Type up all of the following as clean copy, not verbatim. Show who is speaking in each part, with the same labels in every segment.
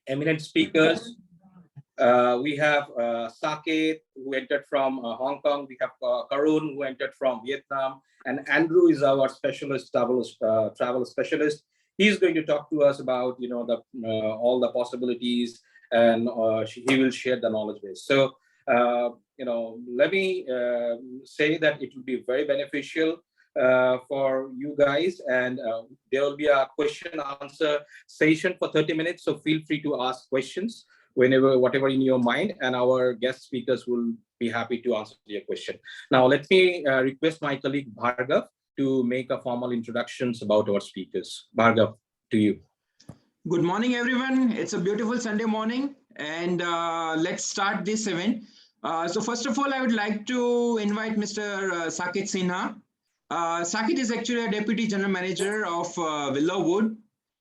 Speaker 1: eminent speakers. We have Saket, who entered from Hong Kong. We have Karun, who entered from Vietnam. And Andrew is our specialist, travel specialist. He's going to talk to us about, all the possibilities, and he will share the knowledge base. So, let me say that it will be very beneficial for you guys, and there will be a question answer session for 30 minutes. So feel free to ask questions whatever in your mind, and our guest speakers will be happy to answer your question. Now, let me request my colleague Bhargav to make a formal introductions about our speakers. Bhargav, to you.
Speaker 2: Good morning, everyone. It's a beautiful Sunday morning, and let's start this event. So first of all, I would like to invite Mr. Saket Sinha. Saket is actually a Deputy General Manager of Willowwood.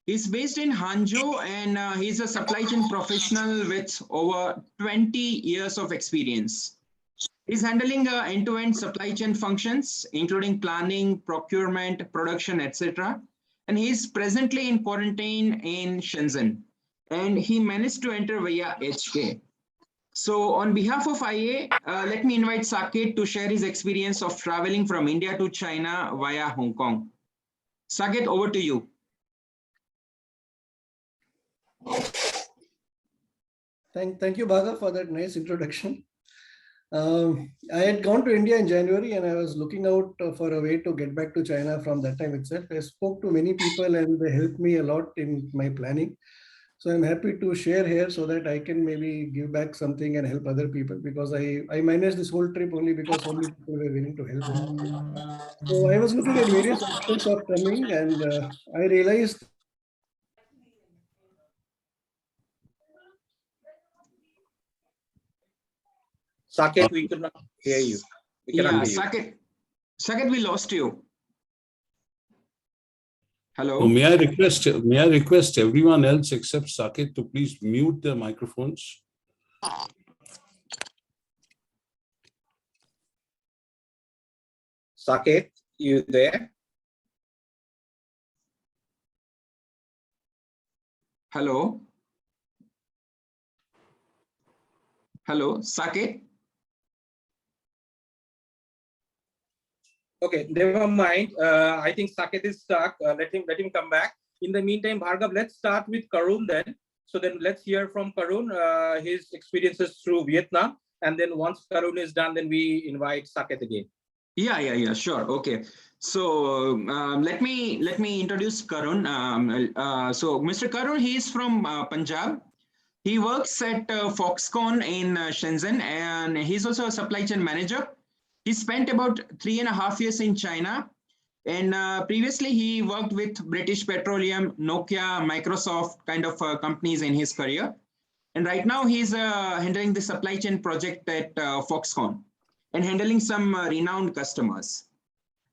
Speaker 2: He's based in Hangzhou, and he's a supply chain professional with over 20 years of experience. He's handling end-to-end supply chain functions, including planning, procurement, production, etc. And he's presently in quarantine in Shenzhen, and he managed to enter via HK. So on behalf of IA, let me invite Saket to share his experience of traveling from India to China via Hong Kong. Saket, over to you.
Speaker 3: Thank you, Bhaga, for that nice introduction. I had gone to India in January, and I was looking out for a way to get back to China from that time itself. I spoke to many people, and they helped me a lot in my planning. So I'm happy to share here so that I can maybe give back something and help other people, because I managed this whole trip only because so many people were willing to help me. So I was looking at various options of coming, and I realized.
Speaker 1: Saket, we could not hear you.
Speaker 2: Saket, we lost you. Hello.
Speaker 4: Oh, may I request everyone else except Saket to please mute their microphones?
Speaker 1: Saket, you there?
Speaker 2: Hello. Hello, Saket.
Speaker 1: Okay, never mind. I think Saket is stuck. Let him come back. In the meantime, Bhargav, let's start with Karun then. So then let's hear from Karun his experiences through Vietnam, and then once Karun is done, then we invite Saket again.
Speaker 2: Yeah, sure. Okay. So let me introduce Karun. So Mr. Karun, he is from Punjab. He works at Foxconn in Shenzhen, and he's also a supply chain manager. He spent about 3.5 years in China, and previously he worked with British Petroleum, Nokia, Microsoft kind of companies in his career. And right now he's handling the supply chain project at Foxconn and handling some renowned customers.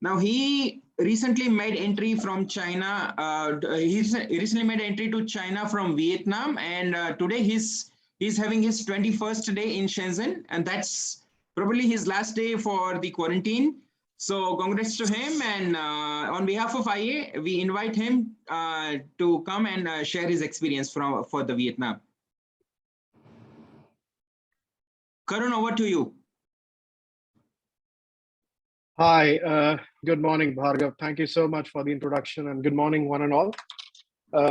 Speaker 2: Now he recently made entry from China. He recently made entry to China from Vietnam, and today he's having his 21st day in Shenzhen, and that's probably his last day for the quarantine. So congrats to him, and on behalf of IA, we invite him to come and share his experience for the Vietnam. Karun, over to you.
Speaker 5: Hi, good morning, Bhargav. Thank you so much for the introduction, and good morning, one and all.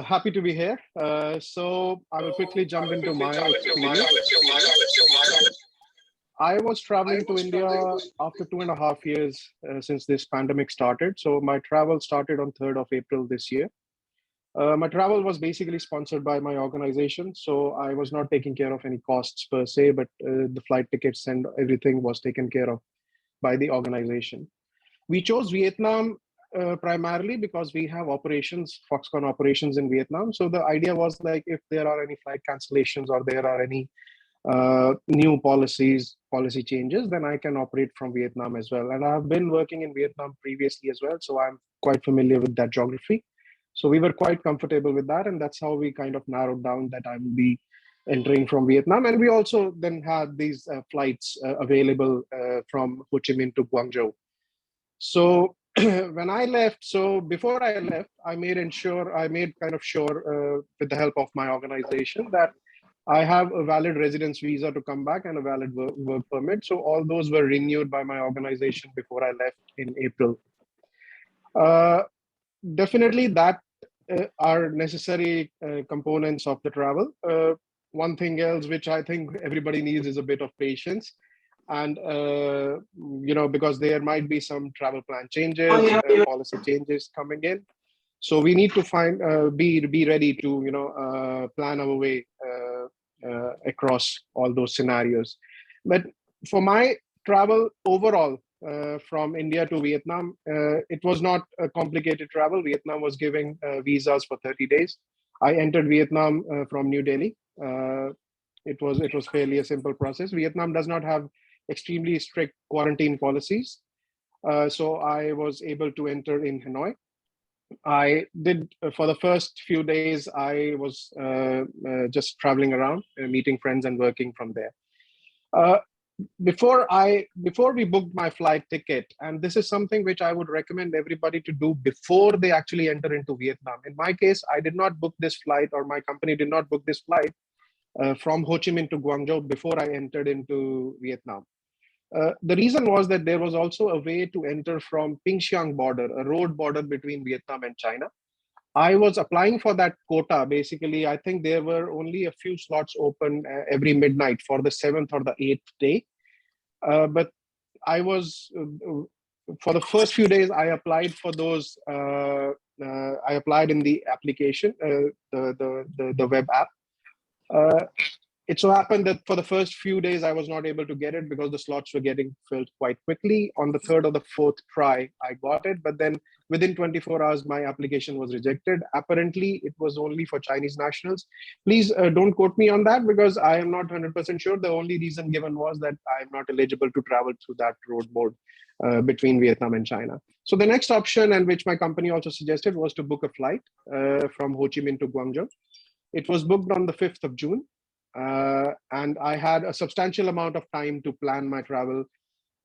Speaker 5: Happy to be here. So I will quickly jump into my experience. I was traveling to India after 2.5 years since this pandemic started. So my travel started on 3rd of April this year. My travel was basically sponsored by my organization. So I was not taking care of any costs per se, but the flight tickets and everything was taken care of by the organization. We chose Vietnam primarily because we have operations, Foxconn operations in Vietnam. So the idea was like, if there are any flight cancellations or there are any new policy changes, then I can operate from Vietnam as well. And I've been working in Vietnam previously as well, so I'm quite familiar with that geography. So we were quite comfortable with that, and that's how we kind of narrowed down that I will be entering from Vietnam. And we also then had these flights available from Ho Chi Minh to Guangzhou. So when I left, so before I left, I made kind of sure with the help of my organization that I have a valid residence visa to come back and a valid work permit. So all those were renewed by my organization before I left in April. Definitely that are necessary components of the travel. One thing else which I think everybody needs is a bit of patience. And, because there might be some travel plan changes, policy changes coming in. So we need to be ready to, plan our way across all those scenarios. But for my travel overall, from India to Vietnam, it was not a complicated travel. Vietnam was giving visas for 30 days. I entered Vietnam from New Delhi. It was fairly a simple process. Vietnam does not have extremely strict quarantine policies. So I was able to enter in Hanoi. I did, for the first few days, I was just traveling around, meeting friends and working from there. Before we booked my flight ticket, and this is something which I would recommend everybody to do before they actually enter into Vietnam. In my case, I did not book this flight, or my company did not book this flight from Ho Chi Minh to Guangzhou before I entered into Vietnam. The reason was that there was also a way to enter from Pingshiang border, a road border between Vietnam and China. I was applying for that quota. Basically, I think there were only a few slots open every midnight for the 7th or the 8th day. But I was, for the first few days, I applied for those. I applied in the application, the web app. It so happened that for the first few days, I was not able to get it because the slots were getting filled quite quickly. On the 3rd or the 4th try, I got it. But then within 24 hours, my application was rejected. Apparently, it was only for Chinese nationals. Please don't quote me on that because I am not 100% sure. The only reason given was that I'm not eligible to travel through that road mode between Vietnam and China. So the next option, and which my company also suggested, was to book a flight from Ho Chi Minh to Guangzhou. It was booked on the 5th of June. And I had a substantial amount of time to plan my travel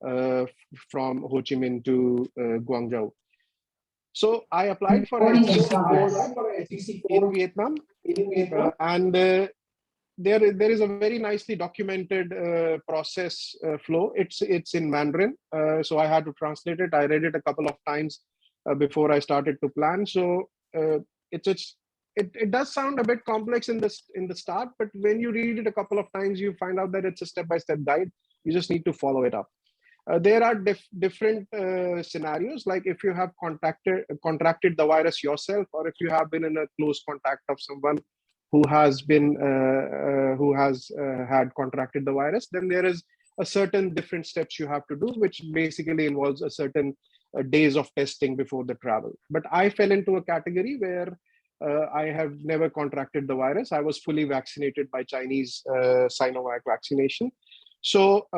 Speaker 5: from Ho Chi Minh to Guangzhou. So I applied for an HCC course in Vietnam, and there is a very nicely documented process flow. It's in Mandarin, so I had to translate it. I read it a couple of times before I started to plan. So it does sound a bit complex in the start, but when you read it a couple of times, you find out that it's a step-by-step guide. You just need to follow it up. There are different scenarios, like if you have contracted the virus yourself, or if you have been in a close contact of someone who has had contracted the virus, then there is a certain different steps you have to do, which basically involves a certain days of testing before the travel. But I fell into a category where I have never contracted the virus. I was fully vaccinated by Chinese Sinovac vaccination. So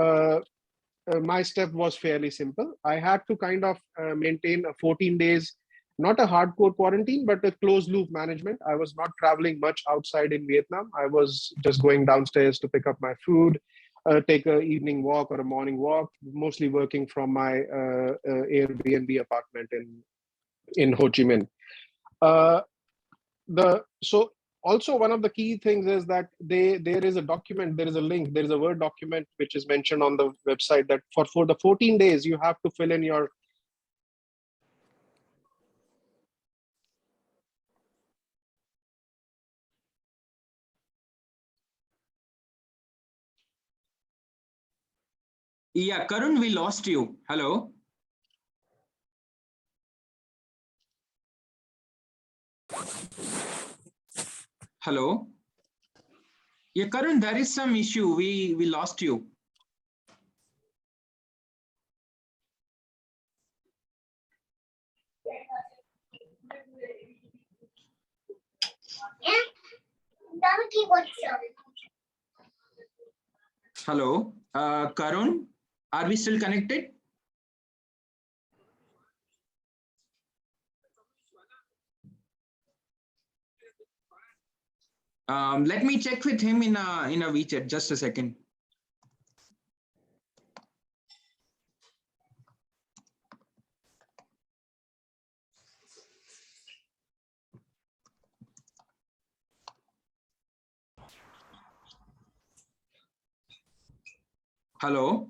Speaker 5: my step was fairly simple. I had to kind of maintain a 14 days, not a hardcore quarantine, but a closed loop management. I was not traveling much outside in Vietnam. I was just going downstairs to pick up my food, take an evening walk or a morning walk, mostly working from my Airbnb apartment in Ho Chi Minh. So also one of the key things is that there is a document, there is a link, there is a Word document which is mentioned on the website that for the 14 days you have to fill in your
Speaker 2: Yeah, Karun, we lost you. Hello. Hello. Yeah, Karun, there is some issue. We lost you. Hello, Karun, are we still connected? Let me check with him in a WeChat. Just a second. Hello.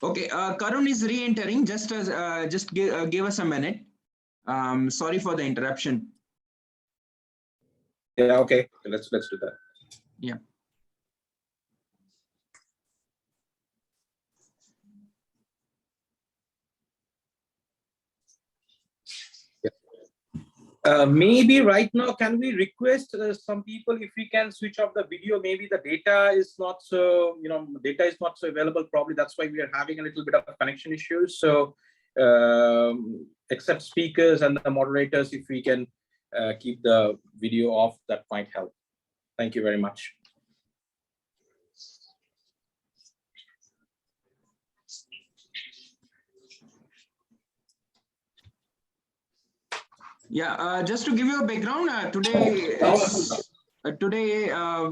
Speaker 2: Okay, Karun is re-entering. Just give us a minute. Sorry for the interruption.
Speaker 1: Yeah, okay. Let's do that.
Speaker 2: Yeah.
Speaker 1: Maybe right now, can we request some people if we can switch off the video? Maybe the data is not so, data is not so available. Probably that's why we are having a little bit of connection issues. So except speakers and the moderators, if we can keep the video off, that might help. Thank you very much.
Speaker 2: Yeah, just to give you a background, today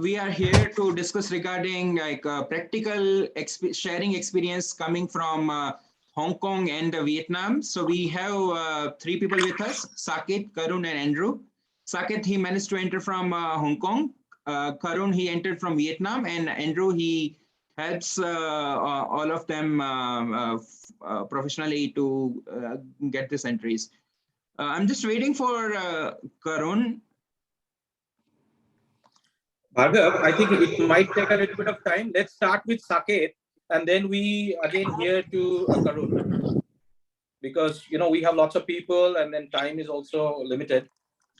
Speaker 2: we are here to discuss regarding like practical sharing experience coming from Hong Kong and Vietnam. So we have 3 people with us: Saket, Karun, and Andrew. Saket, he managed to enter from Hong Kong. Karun, he entered from Vietnam, and Andrew, he helps all of them professionally to get these entries. I'm just waiting for Karun.
Speaker 1: Bhargav, I think it might take a little bit of time. Let's start with Saket, and then we again hear to Karun, because we have lots of people, and then time is also limited.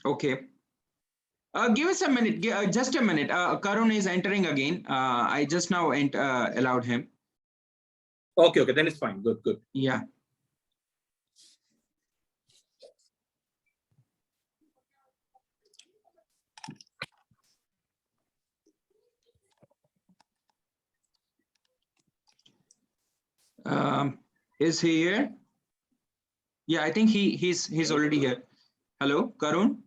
Speaker 2: Okay. Give us a minute. Just a minute. Karun is entering again. I just now allowed him.
Speaker 1: Okay. Then it's fine. Good.
Speaker 2: Yeah. Is he here? Yeah, I think he's already here. Hello, Karun.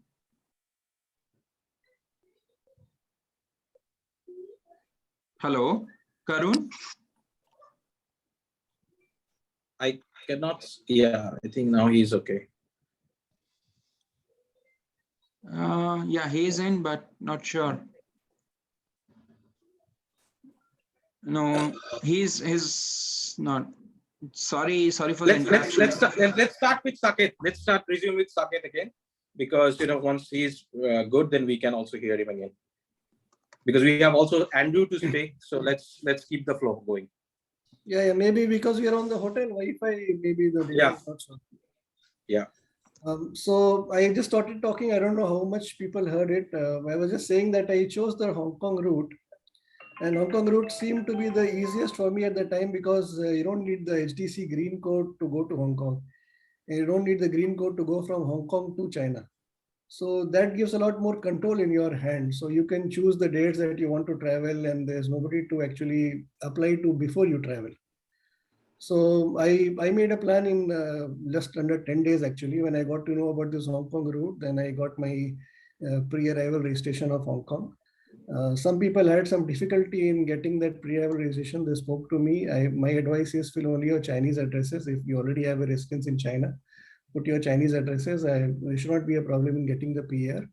Speaker 2: Hello, Karun.
Speaker 1: I cannot. Yeah, I think now he's okay.
Speaker 2: Yeah, he's in, but not sure. No, he's not. Sorry for the interruption.
Speaker 1: Let's start with Saket. Let's resume with Saket again, because once he's good, then we can also hear him again. Because we have also Andrew to speak, so let's keep the flow going.
Speaker 3: Yeah, maybe because we are on the hotel Wi-Fi, maybe the data is not so.
Speaker 1: Yeah.
Speaker 3: So I just started talking. I don't know how much people heard it. I was just saying that I chose the Hong Kong route, and Hong Kong route seemed to be the easiest for me at the time, because you don't need the HDC green code to go to Hong Kong. And you don't need the green code to go from Hong Kong to China. So that gives a lot more control in your hand. So you can choose the dates that you want to travel, and there's nobody to actually apply to before you travel. So I made a plan in just under 10 days actually. When I got to know about this Hong Kong route, then I got my pre-arrival registration of Hong Kong. Some people had some difficulty in getting that pre-arrival registration. They spoke to me. My advice is fill only your Chinese addresses. If you already have a residence in China, put your Chinese addresses. There should not be a problem in getting the PR.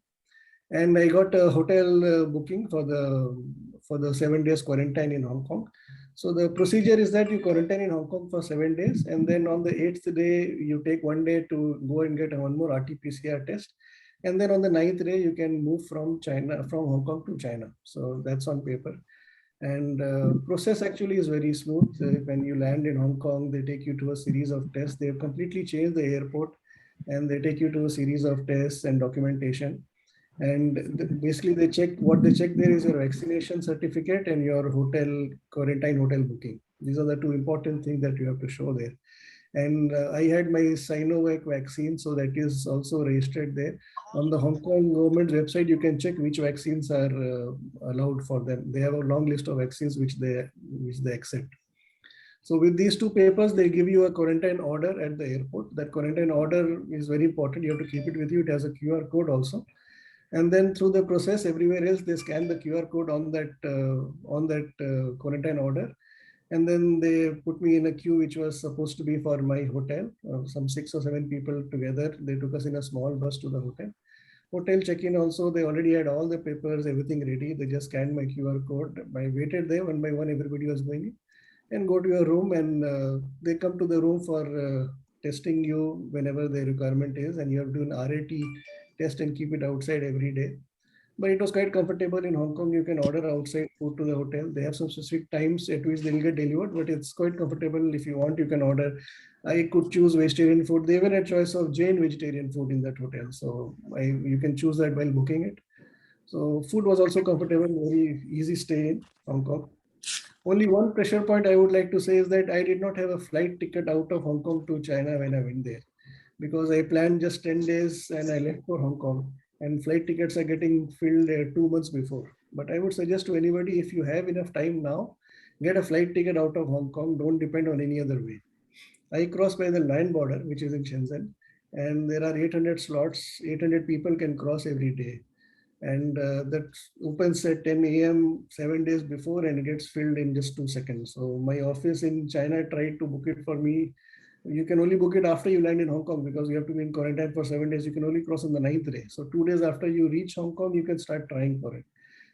Speaker 3: And I got a hotel booking for the 7 days quarantine in Hong Kong. So the procedure is that you quarantine in Hong Kong for 7 days, and then on the 8th day, you take 1 day to go and get one more RT-PCR test. And then on the 9th day, you can move from Hong Kong to China. So that's on paper. And process actually is very smooth. When you land in Hong Kong, they take you to a series of tests. They've completely changed the airport, and they take you to a series of tests and documentation. And basically what they check there is your vaccination certificate and your quarantine hotel booking. These are the 2 important things that you have to show there. And I had my Sinovac vaccine, so that is also registered there. On the Hong Kong government website, you can check which vaccines are allowed for them. They have a long list of vaccines which they accept. So with these 2 papers, they give you a quarantine order at the airport. That quarantine order is very important. You have to keep it with you. It has a QR code also. And then through the process, everywhere else, they scan the QR code on that quarantine order. And then they put me in a queue, which was supposed to be for my hotel. Some 6 or 7 people together. They took us in a small bus to the hotel. Hotel check-in also, they already had all the papers, everything ready. They just scanned my QR code. I waited there one by one, everybody was going in. And go to your room, and they come to the room for testing you whenever the requirement is, and you have to do an RAT test and keep it outside every day. But it was quite comfortable. In Hong Kong, you can order outside food to the hotel. They have some specific times at which they'll get delivered, but it's quite comfortable. If you want, you can order. I could choose vegetarian food. They even had choice of Jain vegetarian food in that hotel. So you can choose that while booking it. So food was also comfortable, very easy stay in Hong Kong. Only one pressure point I would like to say is that I did not have a flight ticket out of Hong Kong to China when I went there, because I planned just 10 days and I left for Hong Kong, and flight tickets are getting filled 2 months before. But I would suggest to anybody, if you have enough time now, get a flight ticket out of Hong Kong. Don't depend on any other way. I crossed by the land border, which is in Shenzhen, and there are 800 slots. 800 people can cross every day. And that opens at 10 a.m. 7 days before and gets filled in just 2 seconds. So my office in China tried to book it for me. You can only book it after you land in Hong Kong, because you have to be in quarantine for 7 days. You can only cross on the 9th day. So 2 days after you reach Hong Kong, you can start trying for it.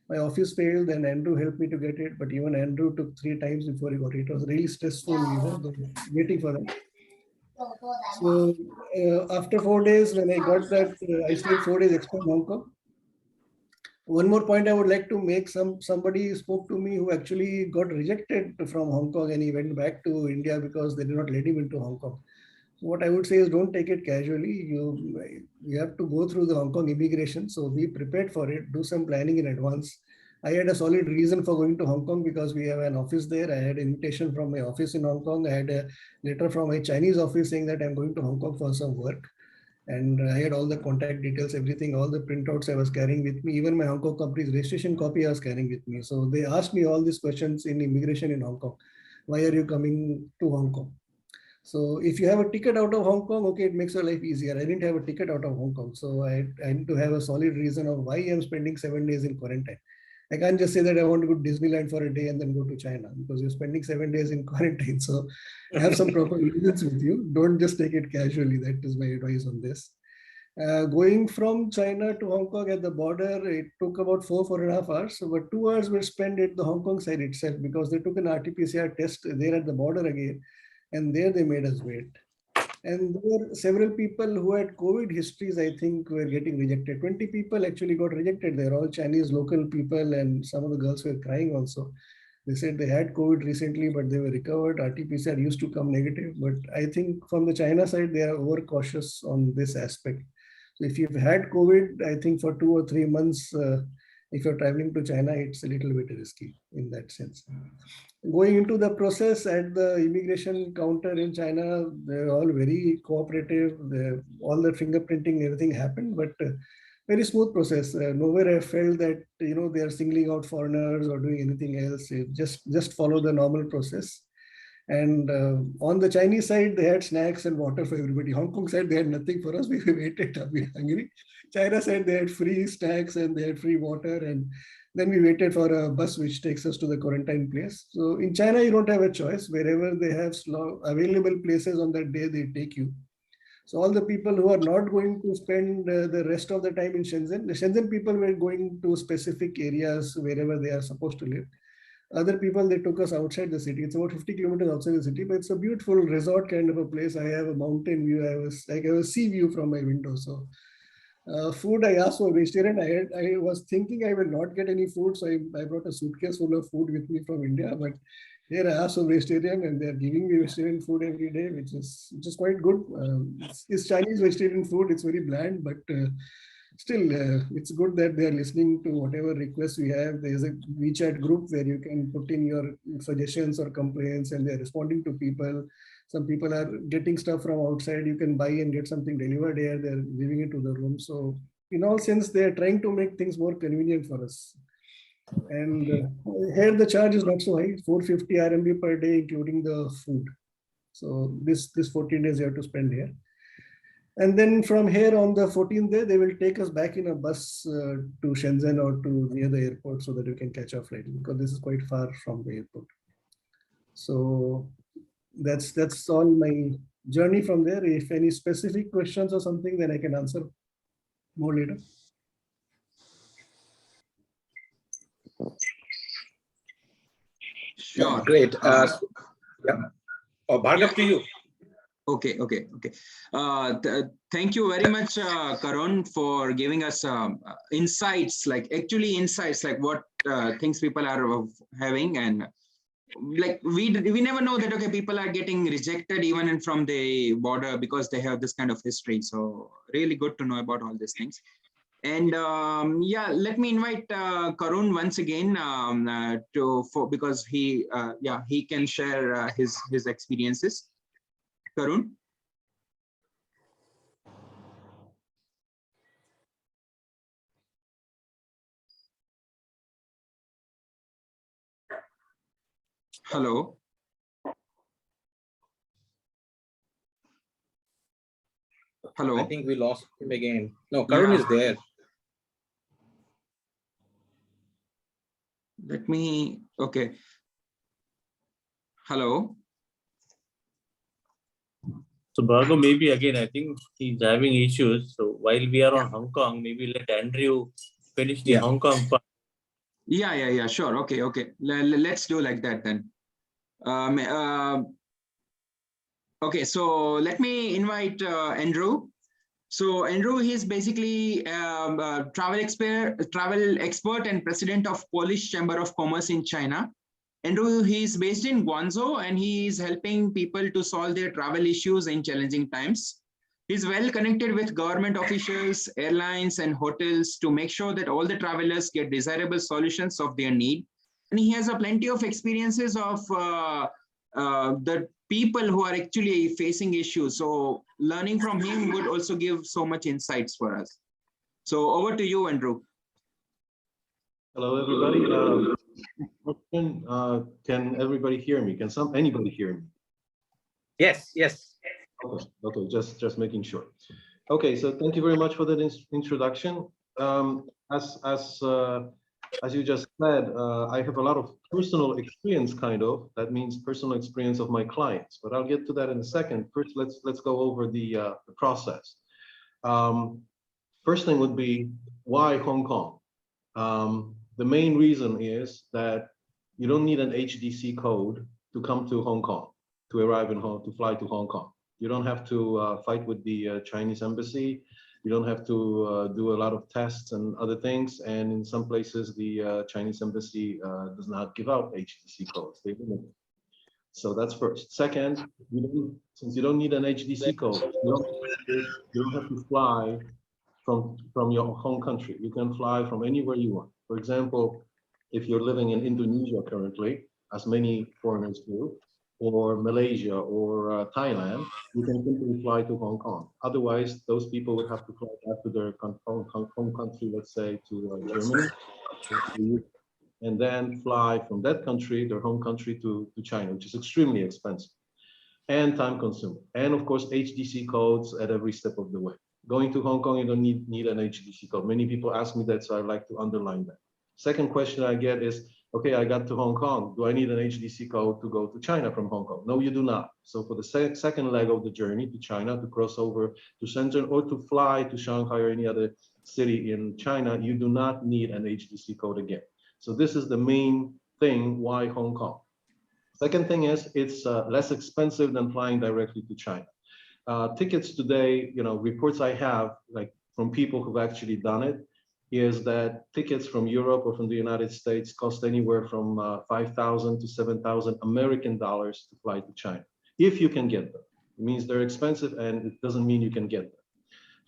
Speaker 3: My office failed, and Andrew helped me to get it. But even Andrew took 3 times before he got it. It was really stressful, waiting for that. So after 4 days, when I got that, I stayed 4 days extra in Hong Kong. One more point I would like to make, somebody spoke to me who actually got rejected from Hong Kong, and he went back to India because they did not let him into Hong Kong. So what I would say is, don't take it casually. You have to go through the Hong Kong immigration. So be prepared for it. Do some planning in advance. I had a solid reason for going to Hong Kong because we have an office there. I had an invitation from my office in Hong Kong. I had a letter from my Chinese office saying that I'm going to Hong Kong for some work. And I had all the contact details, everything, all the printouts I was carrying with me. Even my Hong Kong company's registration copy I was carrying with me. So they asked me all these questions in immigration in Hong Kong. Why are you coming to Hong Kong? So if you have a ticket out of Hong Kong, okay, it makes your life easier. I didn't have a ticket out of Hong Kong. So I need to have a solid reason of why I'm spending 7 days in quarantine. I can't just say that I want to go to Disneyland for a day and then go to China, because you're spending 7 days in quarantine. So have some proper reasons with you. Don't just take it casually. That is my advice on this. Going from China to Hong Kong at the border, it took about 4.5 hours. But 2 hours were spent at the Hong Kong side itself, because they took an RT-PCR test there at the border again. And there they made us wait. And there were several people who had COVID histories, I think, were getting rejected. 20 people actually got rejected. They're all Chinese local people, and some of the girls were crying also. They said they had COVID recently, but they were recovered. RT-PCR used to come negative. But I think from the China side, they are overcautious on this aspect. So if you've had COVID, I think for 2 or 3 months, if you're traveling to China, it's a little bit risky in that sense. Going into the process at the immigration counter in China, they're all very cooperative. All the fingerprinting, everything happened, but very smooth process. Nowhere I felt that they are singling out foreigners or doing anything else. Just follow the normal process. And on the Chinese side, they had snacks and water for everybody. Hong Kong side, they had nothing for us. We waited, we were hungry. China side, they had free snacks and they had free water. And then we waited for a bus which takes us to the quarantine place. So in China, you don't have a choice. Wherever they have available places on that day, they take you. So all the people who are not going to spend the rest of the time in Shenzhen, the Shenzhen people were going to specific areas wherever they are supposed to live. Other people, they took us outside the city. It's about 50 kilometers outside the city, but it's a beautiful resort kind of a place. I have a mountain view. I have a sea view from my window. So food, I asked for vegetarian. I was thinking I will not get any food. So I brought a suitcase full of food with me from India. But here I asked for vegetarian, and they're giving me vegetarian food every day, which is quite good. It's Chinese vegetarian food. It's very bland, but still, it's good that they are listening to whatever requests we have. There's a WeChat group where you can put in your suggestions or complaints, and they're responding to people. Some people are getting stuff from outside. You can buy and get something delivered here. They're giving it to the room. So in all sense, they're trying to make things more convenient for us. And here the charge is not so high, 450 RMB per day, including the food. So this 14 days you have to spend here. And then from here on the 14th day, they will take us back in a bus to Shenzhen or to near the airport so that we can catch our flight, because this is quite far from the airport. So that's all my journey from there. If any specific questions or something, then I can answer more later.
Speaker 2: Sure.
Speaker 1: Great. Yeah. Oh, Bhargav, to you.
Speaker 2: Okay. Thank you very much, Karun, for giving us insights, like what things people are having, and like we never know that people are getting rejected even from the border because they have this kind of history. So really good to know about all these things. And yeah, let me invite Karun once again because he can share his experiences. Karun. Hello. Hello.
Speaker 1: I think we lost him again. No, Karun is there.
Speaker 2: Let me, okay. Hello.
Speaker 6: So Bhargav, maybe again, I think he's having issues. So while we are on Hong Kong, maybe let Andrew finish the Hong Kong part.
Speaker 2: Yeah, sure. Okay. Let's do like that then. Okay, so let me invite Andrew. So Andrew, he's basically travel expert and president of Polish Chamber of Commerce in China. Andrew, he's based in Guangzhou and he is helping people to solve their travel issues in challenging times. He's well connected with government officials, airlines, and hotels to make sure that all the travelers get desirable solutions of their need. And he has a plenty of experiences of the people who are actually facing issues. So learning from him would also give so much insights for us. So over to you, Andrew.
Speaker 7: Hello, everybody. Can everybody hear me? Can anybody hear me?
Speaker 1: Yes.
Speaker 7: Okay, just making sure. Okay, so thank you very much for that introduction. As you just said, I have a lot of personal experience, kind of. That means personal experience of my clients, but I'll get to that in a second. First, let's go over the process. First thing would be, why Hong Kong? The main reason is that you don't need an HDC code to come to Hong Kong, to arrive in Hong, to fly to Hong Kong. You don't have to fight with the Chinese embassy. You don't have to do a lot of tests and other things. And in some places, the Chinese embassy does not give out HDC codes. They limit it. So that's first. Second, since you don't need an HDC code, you don't have to fly from your home country. You can fly from anywhere you want. For example, if you're living in Indonesia currently, as many foreigners do, or Malaysia or Thailand, you can simply fly to Hong Kong. Otherwise, those people would have to fly back to their home country, let's say to Germany, and then fly from that country, their home country, to China, which is extremely expensive and time consuming. And of course, HDC codes at every step of the way. Going to Hong Kong, you don't need an HDC code. Many people ask me that, so I like to underline that. Second question I get is, okay, I got to Hong Kong. Do I need an HDC code to go to China from Hong Kong? No, you do not. So for the second leg of the journey to China, to cross over to Shenzhen or to fly to Shanghai or any other city in China, you do not need an HDC code again. So this is the main thing why Hong Kong. Second thing is, it's less expensive than flying directly to China. Tickets today, reports I have, like from people who've actually done it, is that tickets from Europe or from the United States cost anywhere from 5,000 to 7,000 American dollars to fly to China, if you can get them. It means they're expensive, and it doesn't mean you can get them.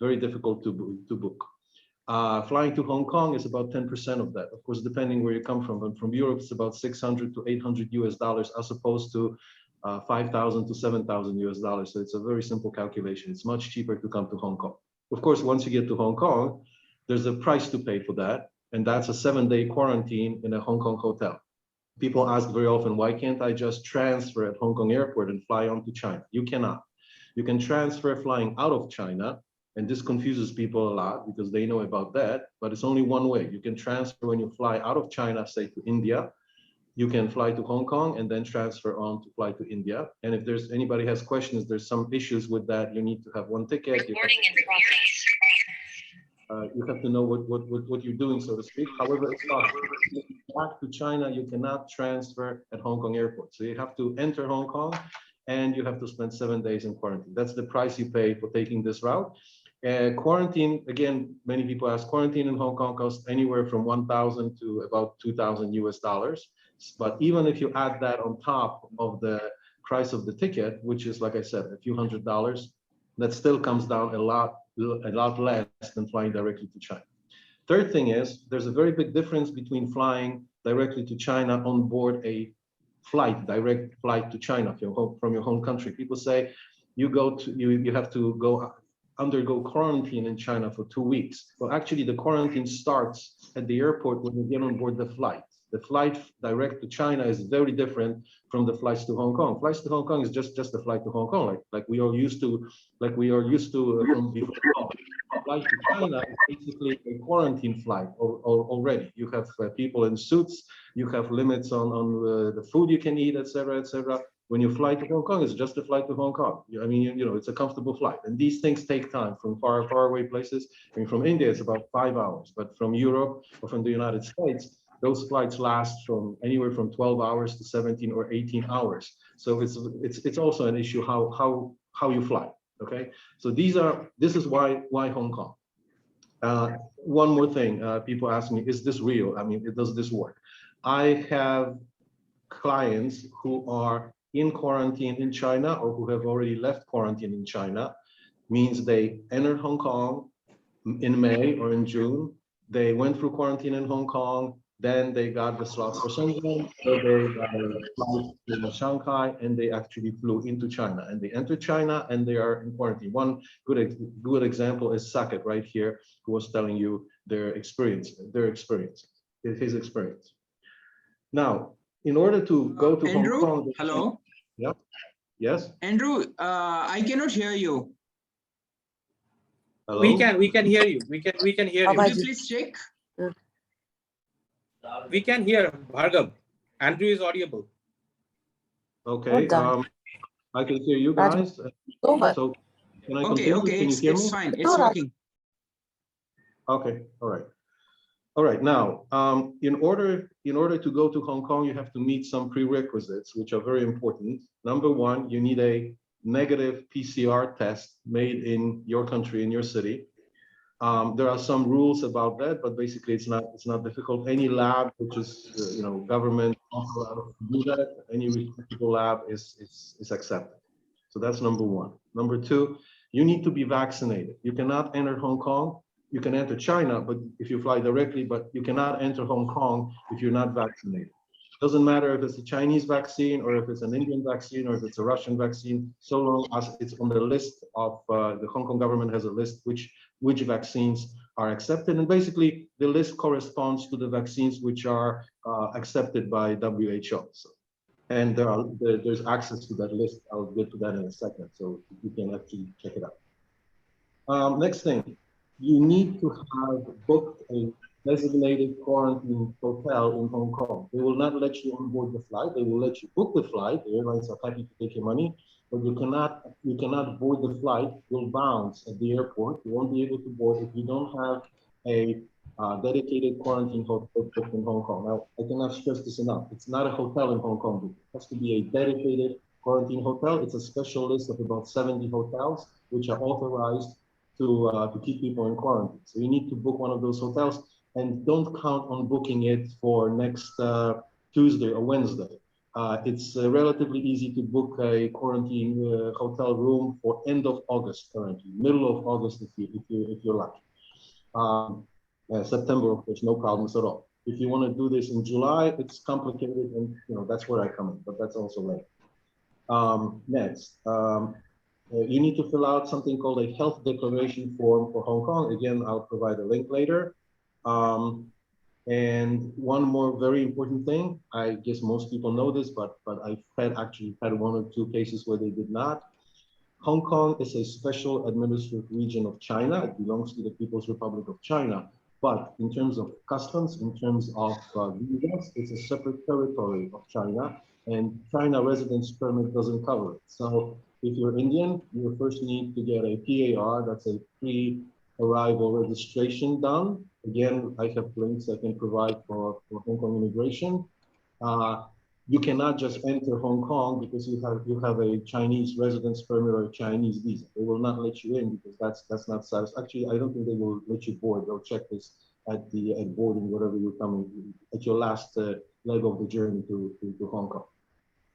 Speaker 7: Very difficult to book. Flying to Hong Kong is about 10% of that. Of course, depending where you come from. But from Europe, it's about 600 to 800 US dollars, as opposed to 5,000 to 7,000 US dollars. So it's a very simple calculation. It's much cheaper to come to Hong Kong. Of course, once you get to Hong Kong, there's a price to pay for that. And that's a 7-day quarantine in a Hong Kong hotel. People ask very often, why can't I just transfer at Hong Kong airport and fly on to China? You cannot. You can transfer flying out of China. And this confuses people a lot because they know about that, but it's only one way. You can transfer when you fly out of China, say to India. You can fly to Hong Kong and then transfer on to fly to India. And if there's anybody has questions, there's some issues with that. You need to have one ticket. You have to know what you're doing, so to speak. However, it's possible. Back to China, you cannot transfer at Hong Kong airport. So you have to enter Hong Kong and you have to spend 7 days in quarantine. That's the price you pay for taking this route. Quarantine, again, many people ask, quarantine in Hong Kong costs anywhere from 1,000 to about 2,000 US dollars. But even if you add that on top of the price of the ticket, which is, like I said, a few $100s, that still comes down a lot less than flying directly to China. Third thing is, there's a very big difference between flying directly to China on board a direct flight to China from your home country. People say you have to undergo quarantine in China for 2 weeks. Well, actually, the quarantine starts at the airport when you get on board the flight. The flight direct to China is very different from the flights to Hong Kong. Flights to Hong Kong is just a flight to Hong Kong, like we are used to from before. Flight to China is basically a quarantine flight already. You have people in suits. You have limits on the food you can eat, etc., etc. When you fly to Hong Kong, it's just a flight to Hong Kong. I mean, it's a comfortable flight. And these things take time from far away places. I mean, from India, it's about 5 hours. But from Europe or from the United States, those flights last from anywhere from 12 hours to 17 or 18 hours. So it's also an issue how you fly. Okay. So this is why Hong Kong. One more thing, people ask me, is this real? I mean, does this work? I have clients who are in quarantine in China or who have already left quarantine in China. Means they entered Hong Kong in May or in June. They went through quarantine in Hong Kong. Then they got the slots for Shenzhen, so they got a flight to Shanghai, and they actually flew into China. And they entered China, and they are in quarantine. One good example is Saket right here, who was telling you his experience. Now, in order to go to
Speaker 2: Andrew,
Speaker 7: Hong Kong,
Speaker 2: hello.
Speaker 7: Yeah. Yes.
Speaker 2: Andrew, I cannot hear you.
Speaker 7: Hello.
Speaker 1: We can hear you. We can hear you.
Speaker 2: Could you please check?
Speaker 1: We can hear Bhargav. Andrew is audible.
Speaker 7: Okay. I can hear you guys. So can I continue?
Speaker 2: Okay.
Speaker 7: Can you hear me?
Speaker 2: It's fine. It's working.
Speaker 7: Okay. All right. Now, in order to go to Hong Kong, you have to meet some prerequisites, which are very important. Number one, you need a negative PCR test made in your country, in your city. There are some rules about that, but basically it's not difficult. Any lab which is government authorized to do that, any reputable lab is accepted. So that's number one. Number two, you need to be vaccinated. You cannot enter Hong Kong. You can enter China, but if you fly directly, but you cannot enter Hong Kong if you're not vaccinated. Doesn't matter if it's a Chinese vaccine or if it's an Indian vaccine or if it's a Russian vaccine, so long as it's on the list of the Hong Kong government has a list which vaccines are accepted. And basically the list corresponds to the vaccines which are accepted by WHO. So, and there's access to that list. I'll get to that in a second, so you can actually check it out. Next thing, you need to have booked a designated quarantine hotel in Hong Kong. They will not let you on board the flight. They will let you book the flight. The airlines are happy to take your money, but you cannot board the flight. You'll bounce at the airport. You won't be able to board if you don't have a dedicated quarantine hotel booked in Hong Kong. Now, I cannot stress this enough. It's not a hotel in Hong Kong. It has to be a dedicated quarantine hotel. It's a special list of about 70 hotels which are authorized to keep people in quarantine. So you need to book one of those hotels. And don't count on booking it for next Tuesday or Wednesday. It's relatively easy to book a quarantine hotel room for end of August currently, middle of August if you're lucky. September, of course, no problems at all. If you want to do this in July, it's complicated, and that's where I come in, but that's also late. Next, you need to fill out something called a health declaration form for Hong Kong. Again, I'll provide a link later. And one more very important thing, I guess most people know this, but I've actually had one or two cases where they did not. Hong Kong is a special administrative region of China. It belongs to the People's Republic of China. But in terms of customs, in terms of visas, it's a separate territory of China, and China residence permit doesn't cover it. So if you're Indian, you first need to get a PAR, that's a arrival registration done. Again, I have links I can provide for Hong Kong immigration. You cannot just enter Hong Kong because you have a Chinese residence permit or a Chinese visa. They will not let you in because that's not satisfactory. Actually, I don't think they will let you board. They'll check this at boarding, whatever you're coming at your last leg of the journey to Hong Kong.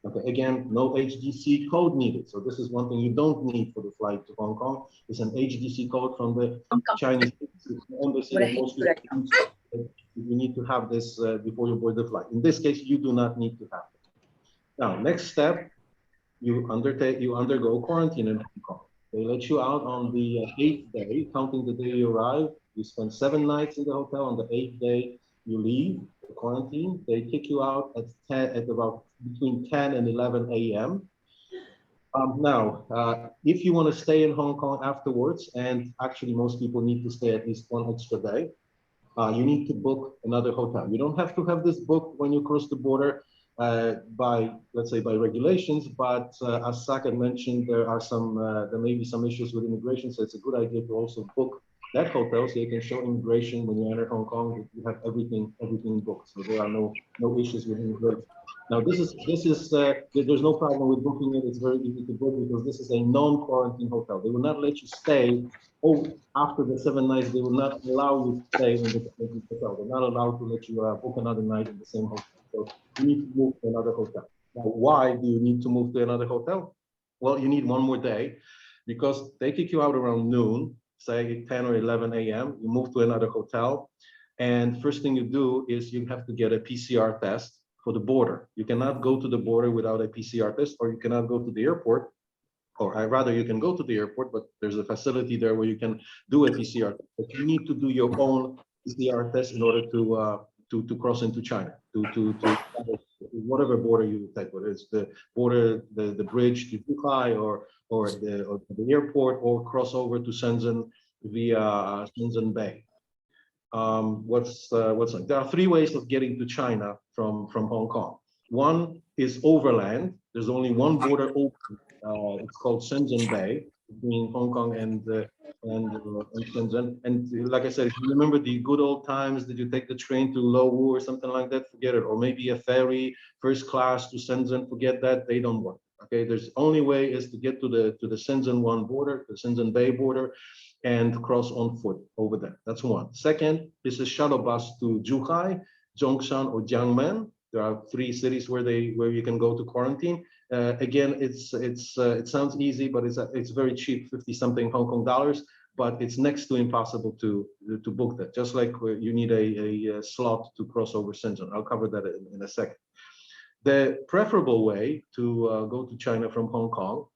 Speaker 7: Okay, again, no HDC code needed. So this is one thing you don't need for the flight to Hong Kong. It's an HDC code from the Chinese embassy. You need to have this before you board the flight. In this case, you do not need to have it. Now, next step, you undergo quarantine in Hong Kong. They let you out on the 8th day, counting the day you arrive. You spend 7 nights in the hotel. On the 8th day, you leave the quarantine. They kick you out at about between 10 and 11 a.m. If you want to stay in Hong Kong afterwards, and actually most people need to stay at least 1 extra day, you need to book another hotel. You don't have to have this booked when you cross the border let's say by regulations, but as Saket mentioned, there may be some issues with immigration, so it's a good idea to also book that hotel so you can show immigration when you enter Hong Kong that you have everything booked, so there are no issues with immigration. Now there's no problem with booking it. It's very easy to book because this is a non-quarantine hotel. They will not let you stay. After the 7 nights, they will not allow you to stay in the hotel. They're not allowed to let you book another night in the same hotel. So you need to move to another hotel. Now, why do you need to move to another hotel? Well, you need 1 more day because they kick you out around noon, say 10 or 11 a.m. You move to another hotel. And first thing you do is you have to get a PCR test for the border. You cannot go to the border without a PCR test, or you cannot go to the airport. Or rather, you can go to the airport, but there's a facility there where you can do a PCR test. But you need to do your own PCR test in order to cross into China, to whatever border you take, whether it's the border, the bridge to Zhuhai, or the airport, or cross over to Shenzhen via Shenzhen Bay. There are 3 ways of getting to China from Hong Kong. One is overland. There's only one border open. It's called Shenzhen Bay between Hong Kong and Shenzhen. And like I said, if you remember the good old times, did you take the train to Lowu or something like that? Forget it. Or maybe a ferry, first class to Shenzhen. Forget that. They don't work. Okay. There's only way is to get to the Shenzhen 1 border, the Shenzhen Bay border, and cross on foot over there. That's one. Second is a shuttle bus to Zhuhai, Zhongshan, or Jiangmen. There are 3 cities where you can go to quarantine. Again, it sounds easy, but it's very cheap, 50-something Hong Kong dollars. But it's next to impossible to book that. Just like you need a slot to cross over Shenzhen. I'll cover that in a second. The preferable way to go to China from Hong Kong,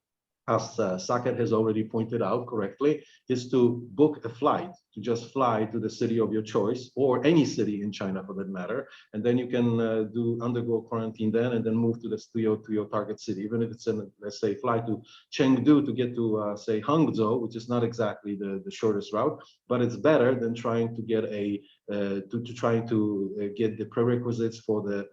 Speaker 7: as Saket has already pointed out correctly, is to book a flight, to just fly to the city of your choice, or any city in China for that matter, and then you can undergo quarantine then, and then move to your target city. Even if it's let's say, fly to Chengdu to get to say Hangzhou, which is not exactly the shortest route, but it's better than trying to get get the prerequisites for the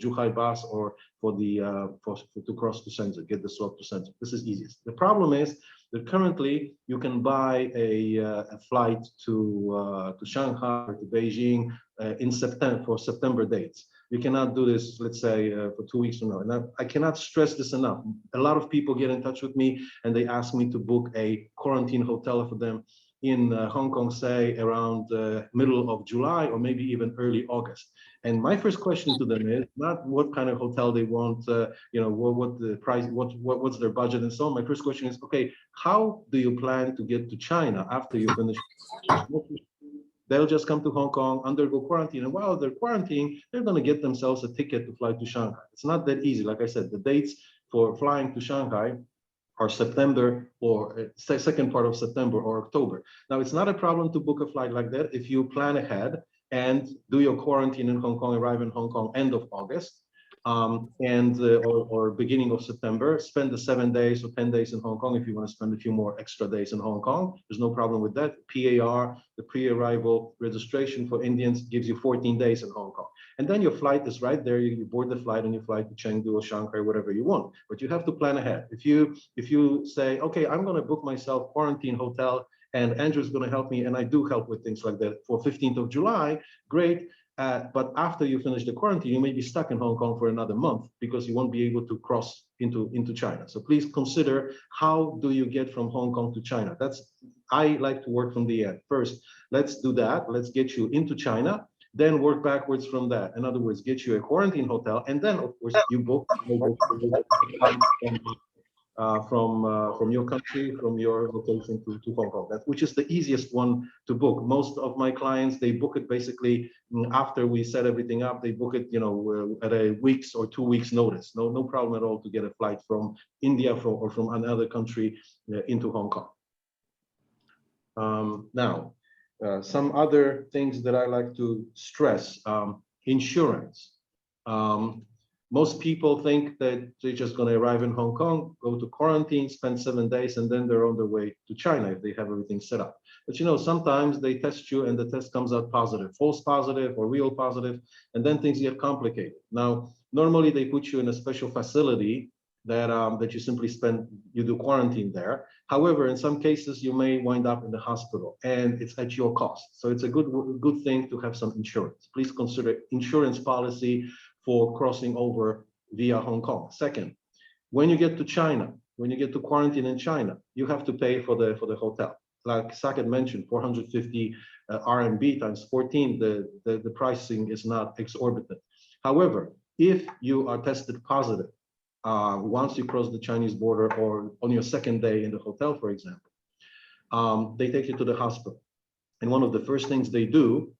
Speaker 7: Zhuhai bus, or to cross to Shenzhen, get the slot to Shenzhen. This is easiest. The problem is that currently you can buy a flight to Shanghai or to Beijing in September dates. You cannot do this, let's say, for 2 weeks from now. And I cannot stress this enough. A lot of people get in touch with me and they ask me to book a quarantine hotel for them in Hong Kong, say around middle of July or maybe even early August. And my first question to them is not what kind of hotel they want, what the price, what's their budget and so on. My first question is, okay, how do you plan to get to China after you finish? They'll just come to Hong Kong, undergo quarantine, and while they're quarantining, they're going to get themselves a ticket to fly to Shanghai. It's not that easy. Like I said, the dates for flying to Shanghai are September, or second part of September or October. Now, it's not a problem to book a flight like that if you plan ahead and do your quarantine in Hong Kong, arrive in Hong Kong end of August, or beginning of September, spend the 7 days or 10 days in Hong Kong. If you want to spend a few more extra days in Hong Kong, there's no problem with that. PAR, the pre-arrival registration for Indians, gives you 14 days in Hong Kong. And then your flight is right there. You board the flight and you fly to Chengdu or Shanghai, whatever you want. But you have to plan ahead. If you say, okay, I'm going to book myself quarantine hotel and Andrew's going to help me, and I do help with things like that. For 15th of July, great. But after you finish the quarantine, you may be stuck in Hong Kong for another month because you won't be able to cross into China. So please consider, how do you get from Hong Kong to China? I like to work from the end. First, let's do that. Let's get you into China, then work backwards from that. In other words, get you a quarantine hotel, and then of course you book from your country, from your location to Hong Kong, which is the easiest one to book. Most of my clients, they book it basically after we set everything up. They book it, at a week's or 2 weeks notice. No problem at all to get a flight from India or from another country into Hong Kong. Now, some other things that I like to stress: insurance. Most people think that they're just going to arrive in Hong Kong, go to quarantine, spend 7 days, and then they're on their way to China if they have everything set up. But sometimes they test you and the test comes out positive, false positive or real positive, and then things get complicated. Now, normally they put you in a special facility that you simply you do quarantine there. However, in some cases, you may wind up in the hospital, and it's at your cost. So it's a good thing to have some insurance. Please consider insurance policy for crossing over via Hong Kong. Second, when you get to China, when you get to quarantine in China, you have to pay for the hotel. Like Saket mentioned, 450 RMB times 14, the pricing is not exorbitant. However, if you are tested positive once you cross the Chinese border or on your second day in the hotel, for example, they take you to the hospital. And one of the first things they do,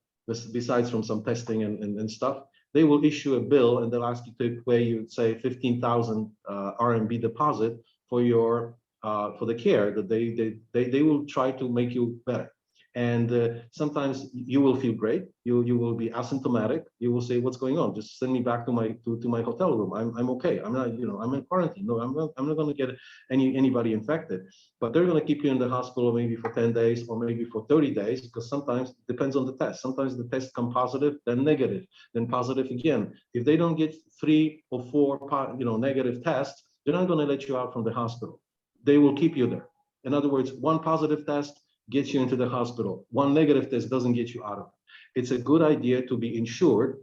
Speaker 7: besides from some testing and stuff, they will issue a bill and they'll ask you to pay, you say 15,000 RMB deposit for the care that they will try to make you better. And sometimes you will feel great. You will be asymptomatic. You will say, "What's going on? Just send me back to my hotel room. I'm okay. I'm not, I'm in quarantine. No, I'm not going to get anybody infected." But they're going to keep you in the hospital maybe for 10 days or maybe for 30 days, because sometimes it depends on the test. Sometimes the test come positive, then negative, then positive again. If they don't get 3 or 4 negative tests, they're not going to let you out from the hospital. They will keep you there. In other words, one positive test gets you into the hospital. One negative test doesn't get you out of it. It's a good idea to be insured,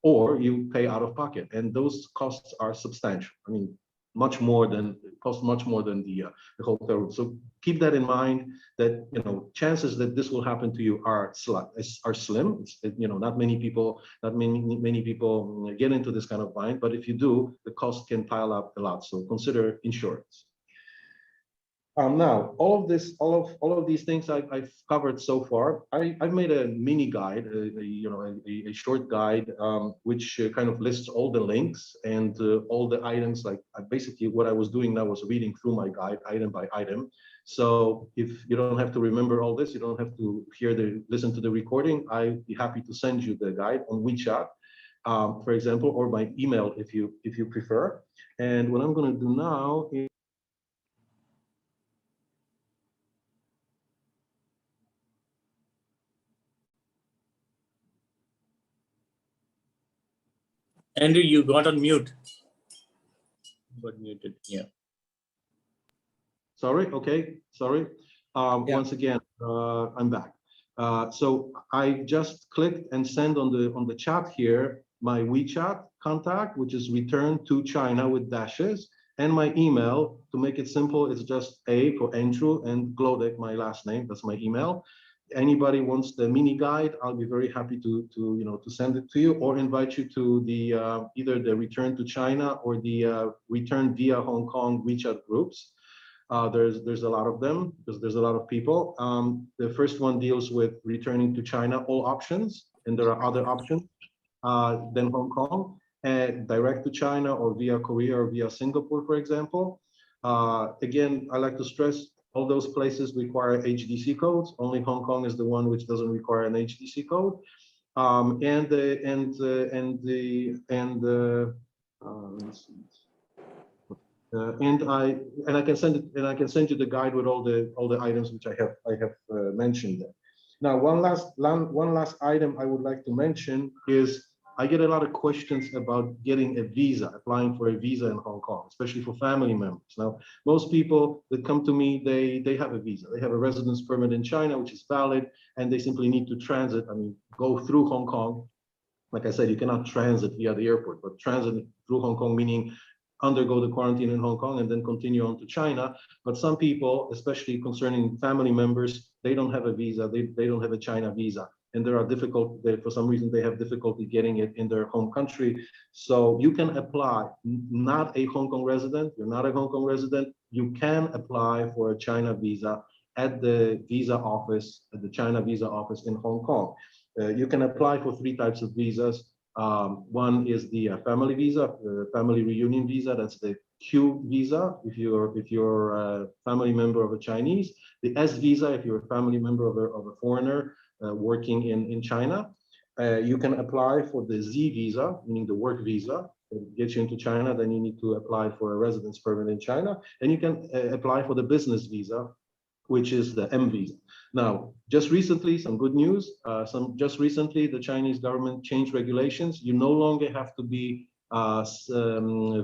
Speaker 7: or you pay out of pocket, and those costs are substantial. I mean, much more than the hotel room. So keep that in mind. That chances that this will happen to you are slim. Not many people get into this kind of bind, but if you do, the cost can pile up a lot. So consider insurance. Now, all of these things I've covered so far. I've made a mini guide, a short guide, which kind of lists all the links and all the items. Like basically, what I was doing now was reading through my guide item by item. So if you don't have to remember all this, you don't have to listen to the recording. I'd be happy to send you the guide on WeChat, for example, or by email if you prefer. And what I'm going to do now is.
Speaker 6: Andrew, you got on mute. Got muted. Yeah.
Speaker 7: Sorry. Okay. Sorry. Once again, I'm back. So I just clicked and sent on the chat here my WeChat contact, which is return to China with dashes, and my email. To make it simple, it's just A for Andrew and Glodek, my last name. That's my email. Anybody wants the mini guide, I'll be very happy to send it to you, or invite you to the either the return to China or the return via Hong Kong WeChat groups. There's a lot of them because there's a lot of people. The first one deals with returning to China, all options, and there are other options than Hong Kong, and direct to China or via Korea or via Singapore, for example. Again, I like to stress, all those places require HDC codes. Only Hong Kong is the one which doesn't require an HDC code. I can send you the guide with all the items which I have mentioned there. Now, one last item I would like to mention is I get a lot of questions about getting a visa, applying for a visa in Hong Kong, especially for family members. Now, most people that come to me, they have a visa. They have a residence permit in China, which is valid, and they simply need to transit, go through Hong Kong. Like I said, you cannot transit via the airport, but transit through Hong Kong, meaning undergo the quarantine in Hong Kong and then continue on to China. But some people, especially concerning family members, they don't have a visa. They don't have a China visa. And there are for some reason, they have difficulty getting it in their home country. So you can apply, not a Hong Kong resident, you're not a Hong Kong resident, you can apply for a China visa at the visa office, at the China visa office in Hong Kong. You can apply for 3 types of visas. One is the family visa, family reunion visa. That's the Q visa if you're a family member of a Chinese. The S visa if you're a family member of a foreigner working in China. You can apply for the Z visa, meaning the work visa. It gets you into China. Then you need to apply for a residence permit in China, and you can apply for the business visa, which is the M visa. Now, just recently, some good news. Just recently, the Chinese government changed regulations. You no longer have to be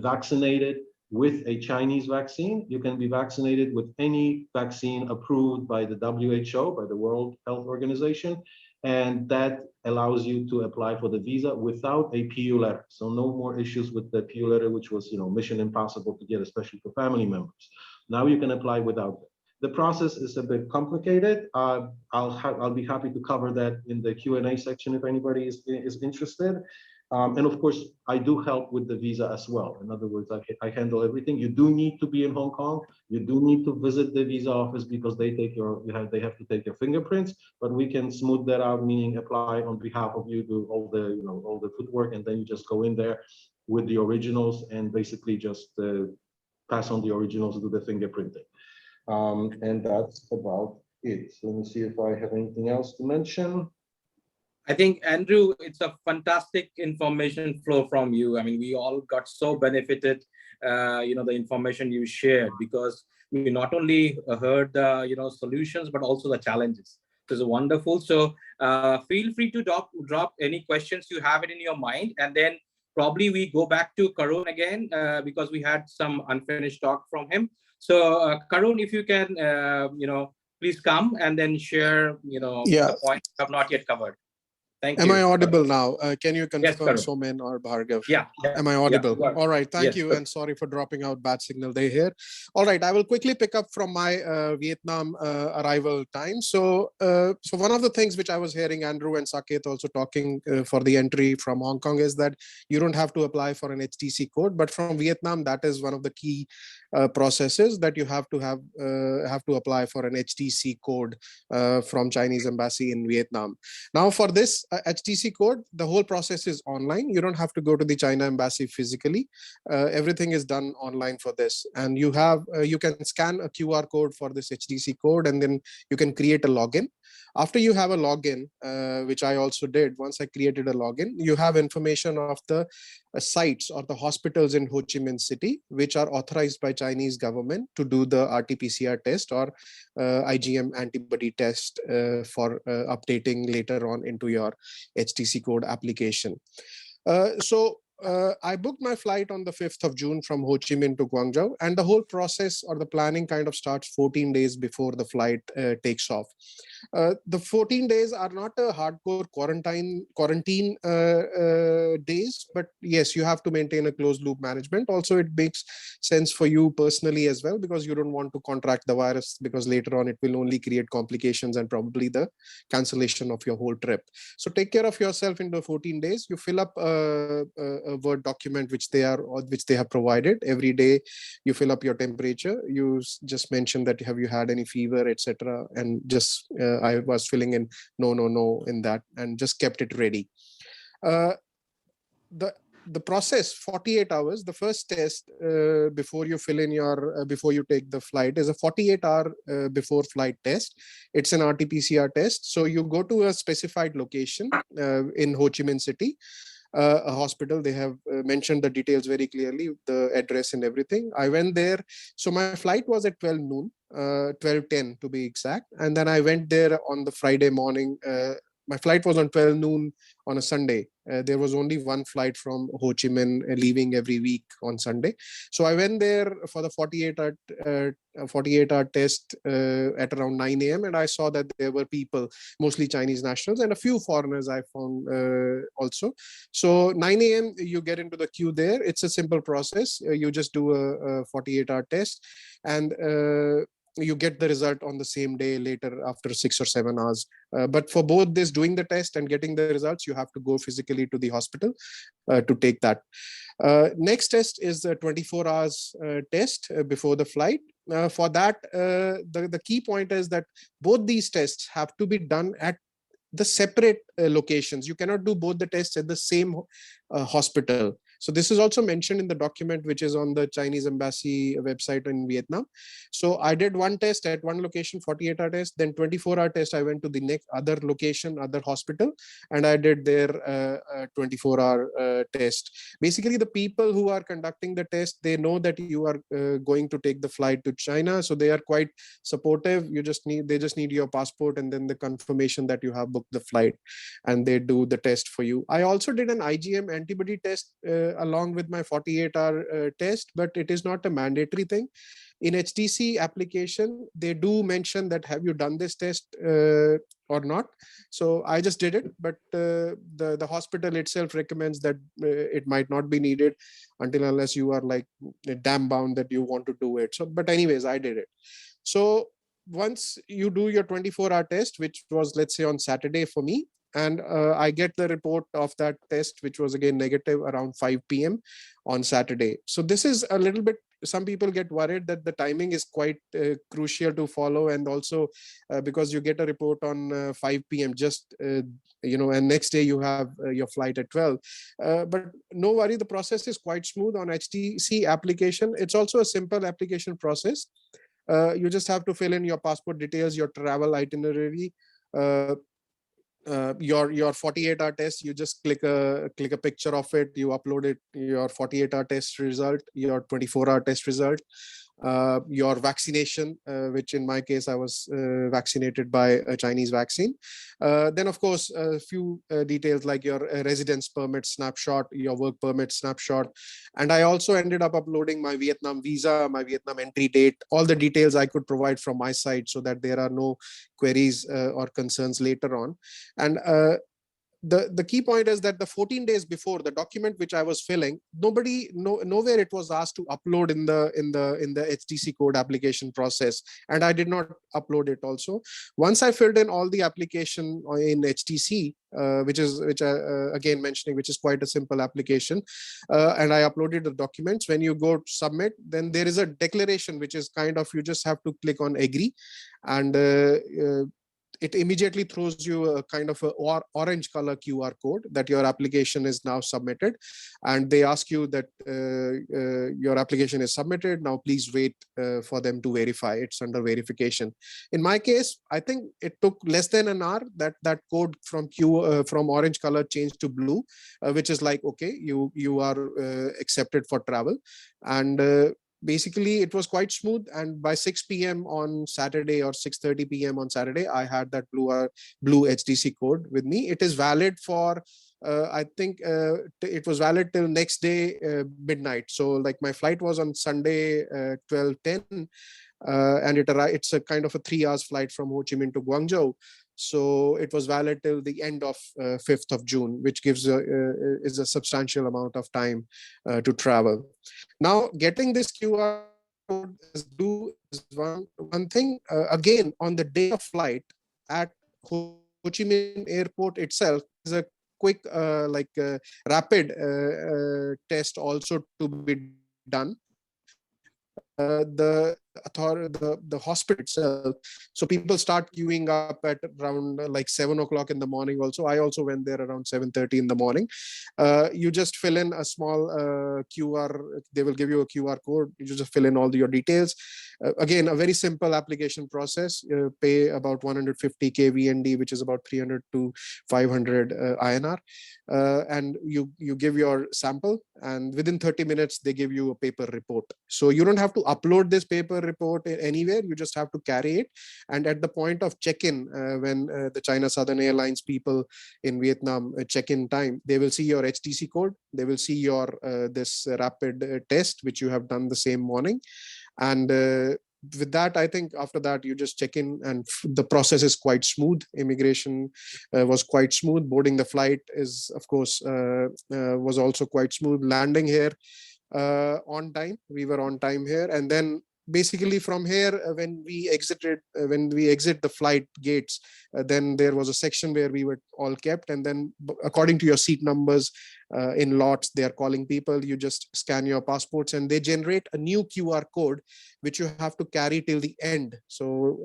Speaker 7: vaccinated with a Chinese vaccine. You can be vaccinated with any vaccine approved by the WHO, by the World Health Organization, and that allows you to apply for the visa without a PU letter. So no more issues with the PU letter, which was, mission impossible to get, especially for family members. Now you can apply without that. The process is a bit complicated. I'll be happy to cover that in the Q&A section if anybody is interested. And of course, I do help with the visa as well. In other words, I handle everything. You do need to be in Hong Kong. You do need to visit the visa office because they have to take your fingerprints. But we can smooth that out, meaning apply on behalf of you, do all the footwork, and then you just go in there with the originals and basically just pass on the originals, do the fingerprinting. And that's about it. So let me see if I have anything else to mention.
Speaker 1: I think, Andrew, it's a fantastic information flow from you. We all got so benefited, the information you shared, because we not only heard the, solutions, but also the challenges. So it's wonderful. So feel free to drop any questions you have it in your mind. And then probably we go back to Karun again, because we had some unfinished talk from him. So Karun, if you can, please come and then share, the points I have not yet covered. Thank you.
Speaker 8: Am I audible now? Can you confirm,
Speaker 1: Yes,
Speaker 8: Somen or Bhargav?
Speaker 1: Yeah.
Speaker 8: Am I audible?
Speaker 1: Yeah,
Speaker 8: all right. Thank
Speaker 1: yes,
Speaker 8: you.
Speaker 1: good.
Speaker 8: And sorry for dropping out, bad signal day here. All right. I will quickly pick up from my Vietnam arrival time. So one of the things which I was hearing Andrew and Saket also talking for the entry from Hong Kong is that you don't have to apply for an HTC code, but from Vietnam, that is one of the key processes that you have to apply for an HTC code from Chinese embassy in Vietnam. Now for this HTC code, the whole process is online. You don't have to go to the China embassy physically. Everything is done online for this, and you can scan a QR code for this HTC code, and then you can create a login. After you have a login, which I also did, once I created a login, you have information of the sites or the hospitals in Ho Chi Minh City, which are authorized by Chinese government to do the RT-PCR test or IgM antibody test for updating later on into your HTC code application. I booked my flight on the 5th of June from Ho Chi Minh to Guangzhou, and the whole process or the planning kind of starts 14 days before the flight takes off. The 14 days are not a hardcore quarantine days, but yes, you have to maintain a closed loop management. Also, it makes sense for you personally as well, because you don't want to contract the virus, because later on it will only create complications and probably the cancellation of your whole trip. So take care of yourself in the 14 days. You fill up a Word document which they have provided. Every day you fill up your temperature. You just mention that have you had any fever, etc., and just I was filling in no in that, and just kept it ready. The process, 48 hours, the first test before you fill in your before you take the flight is a 48-hour before flight test. It's an RT-PCR test. So you go to a specified location in Ho Chi Minh City, a hospital. They have mentioned the details very clearly, the address and everything. I went there. So my flight was at 12 noon, 12:10 to be exact. And then I went there on the Friday morning, my flight was on 12 noon on a Sunday. There was only one flight from Ho Chi Minh leaving every week on Sunday. So I went there for the 48-hour test at around 9 a.m. and I saw that there were people, mostly Chinese nationals and a few foreigners I found also. So 9 a.m. you get into the queue there. It's a simple process. You just do a 48-hour test and you get the result on the same day later after 6 or 7 hours. But for both this, doing the test and getting the results, you have to go physically to the hospital to take that. Next test is the 24 hours test before the flight. For that, the key point is that both these tests have to be done at the separate locations. You cannot do both the tests at the same hospital. So this is also mentioned in the document, which is on the Chinese embassy website in Vietnam. So I did one test at one location, 48-hour test, then 24-hour test. I went to the next other location, other hospital, and I did their 24-hour test. Basically, the people who are conducting the test, they know that you are going to take the flight to China. So they are quite supportive. They just need your passport and then the confirmation that you have booked the flight, and they do the test for you. I also did an IgM antibody test along with my 48-hour test, but it is not a mandatory thing. In HTC application, they do mention that have you done this test or not. So I just did it, but the hospital itself recommends that it might not be needed unless you are like damn bound that you want to do it. So, but anyways, I did it. So once you do your 24-hour test, which was, let's say, on Saturday for me, and I get the report of that test, which was again negative around 5 p.m. on Saturday. So this is a little bit, some people get worried that the timing is quite crucial to follow. And also because you get a report on 5 p.m. just, and next day you have your flight at 12. But no worry, the process is quite smooth on HTC application. It's also a simple application process. You just have to fill in your passport details, your travel itinerary, your 48-hour test. You just click a picture of it, you upload it, your 48-hour test result, your 24-hour test result, your vaccination, which in my case I was vaccinated by a Chinese vaccine. Then of course a few details like your residence permit snapshot, your work permit snapshot, and I also ended up uploading my Vietnam visa, my Vietnam entry date, all the details I could provide from my side so that there are no queries or concerns later on. And the key point is that the 14 days before, the document which I was filling, nowhere it was asked to upload in the HTC code application process, and I did not upload it also. Once I filled in all the application in HTC, which again mentioning, which is quite a simple application, and I uploaded the documents. When you go to submit, then there is a declaration which is kind of, you just have to click on agree, and it immediately throws you a kind of a orange color QR code that your application is now submitted. And they ask you that your application is submitted. Now, please wait for them to verify. It's under verification. In my case, I think it took less than an hour that code from orange color changed to blue, which is like, okay, you are accepted for travel. And basically it was quite smooth, and by 6 p.m. on Saturday or 6:30 p.m. on Saturday, I had that blue HTC code with me. It is valid for I think it was valid till next day midnight. So like my flight was on Sunday 12:10, and it's a kind of a 3 hours flight from Ho Chi Minh to Guangzhou. So it was valid till the end of 5th of June, which gives is a substantial amount of time to travel. Now, getting this QR code is one thing. Again, on the day of flight at Ho Chi Minh Airport itself, is a quick rapid test also to be done. The hospital itself, so people start queuing up at around like 7 o'clock in the morning. Also, I also went there around 7:30 in the morning. You just fill in a small QR. They will give you a QR code. You just fill in all your details, Again, a very simple application process. Pay about 150k VND, which is about 300 to 500 INR, and you give your sample, and within 30 minutes they give you a paper report. So you don't have to upload this paper report anywhere. You just have to carry it, and at the point of check-in, when the China Southern Airlines people in Vietnam check-in time, they will see your HTC code. They will see your this rapid test which you have done the same morning, and with that, I think after that you just check in, and the process is quite smooth. Immigration was quite smooth. Boarding the flight is, of course, was also quite smooth. Landing here on time, we were on time here, and then basically from here, when we exit the flight gates, then there was a section where we were all kept, and then according to your seat numbers in lots, they are calling people. You just scan your passports, and they generate a new QR code which you have to carry till the end. So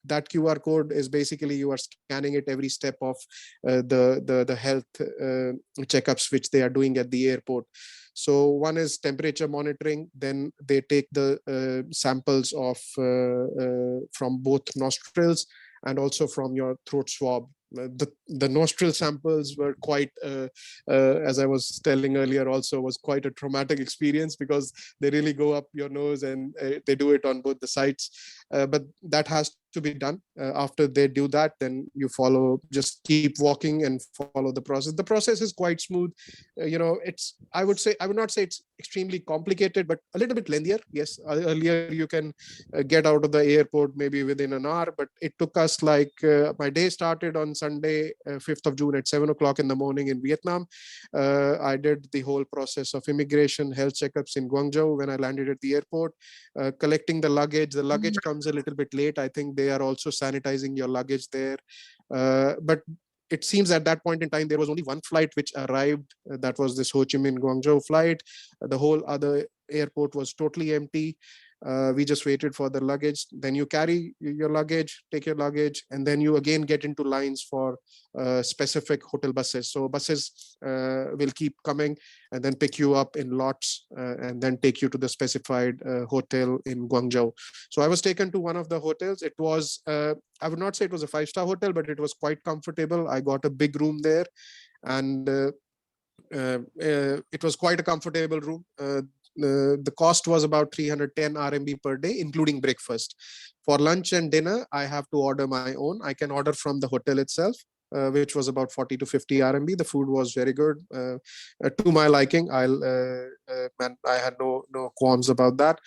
Speaker 8: that QR code is basically you are scanning it every step of the health checkups which they are doing at the airport. So one is temperature monitoring, then they take the samples of from both nostrils and also from your throat swab. The nostril samples were quite, as I was telling earlier, also was quite a traumatic experience, because they really go up your nose, and they do it on both the sides. But that has to be done. After they do that, then you just keep walking and follow the process. The process is quite smooth. I would not say it's extremely complicated, but a little bit lengthier. Yes, earlier you can get out of the airport maybe within an hour, but it took us like, my day started on Sunday, 5th of June at 7 o'clock in the morning in Vietnam. I did the whole process of immigration, health checkups in Guangzhou when I landed at the airport, collecting the luggage. The luggage comes a little bit late. I think they are also sanitizing your luggage there. But it seems at that point in time, there was only one flight which arrived. That was this Ho Chi Minh Guangzhou flight. The whole other airport was totally empty. We just waited for the luggage. Then you carry your luggage, take your luggage, and then you again get into lines for specific hotel buses. So buses will keep coming and then pick you up in lots and then take you to the specified hotel in Guangzhou. So I was taken to one of the hotels. It was, I would not say it was a 5-star hotel, but it was quite comfortable. I got a big room there, and it was quite a comfortable room. The cost was about 310 RMB per day, including breakfast. For lunch and dinner, I have to order my own. I can order from the hotel itself, which was about 40 to 50 RMB. The food was very good, to my liking. I had no qualms about that.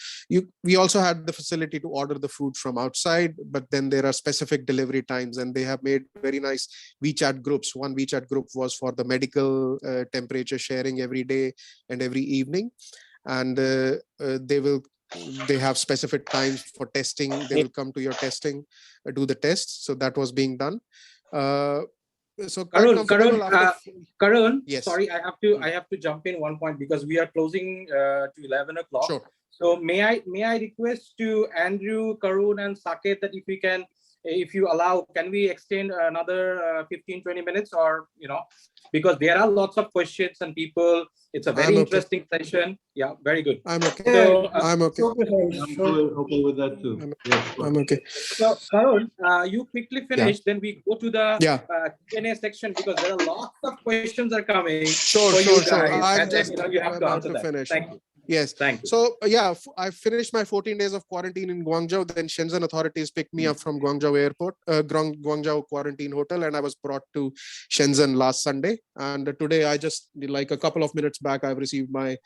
Speaker 8: We also had the facility to order the food from outside, but then there are specific delivery times, and they have made very nice WeChat groups. One WeChat group was for the medical temperature sharing every day and every evening. And they have specific times for testing. They will come to your testing, do the tests. So that was being done. So
Speaker 1: Karun,
Speaker 8: yes.
Speaker 1: Sorry, I have to jump in one point, because we are closing to 11 o'clock.
Speaker 8: Sure.
Speaker 1: So may I request to Andrew, Karun, and Saket that if you allow, can we extend another 15-20 minutes, or because there are lots of questions and people. It's a very interesting session. Yeah, very good.
Speaker 8: I'm okay.
Speaker 1: So,
Speaker 8: I'm okay.
Speaker 7: I'm okay with that too.
Speaker 8: I'm okay.
Speaker 1: So, Karun, you quickly finish, then we go to the Q&A section, because there are lots of questions are coming.
Speaker 8: Sure.
Speaker 1: I'm just you have to answer that.
Speaker 8: Finish.
Speaker 1: Thank you.
Speaker 8: Yes.
Speaker 1: Thank you.
Speaker 8: So I finished my 14 days of quarantine in Guangzhou. Then Shenzhen authorities picked me up from Guangzhou airport, Guangzhou quarantine hotel, and I was brought to Shenzhen last Sunday. And today, I just, like a couple of minutes back, I've received my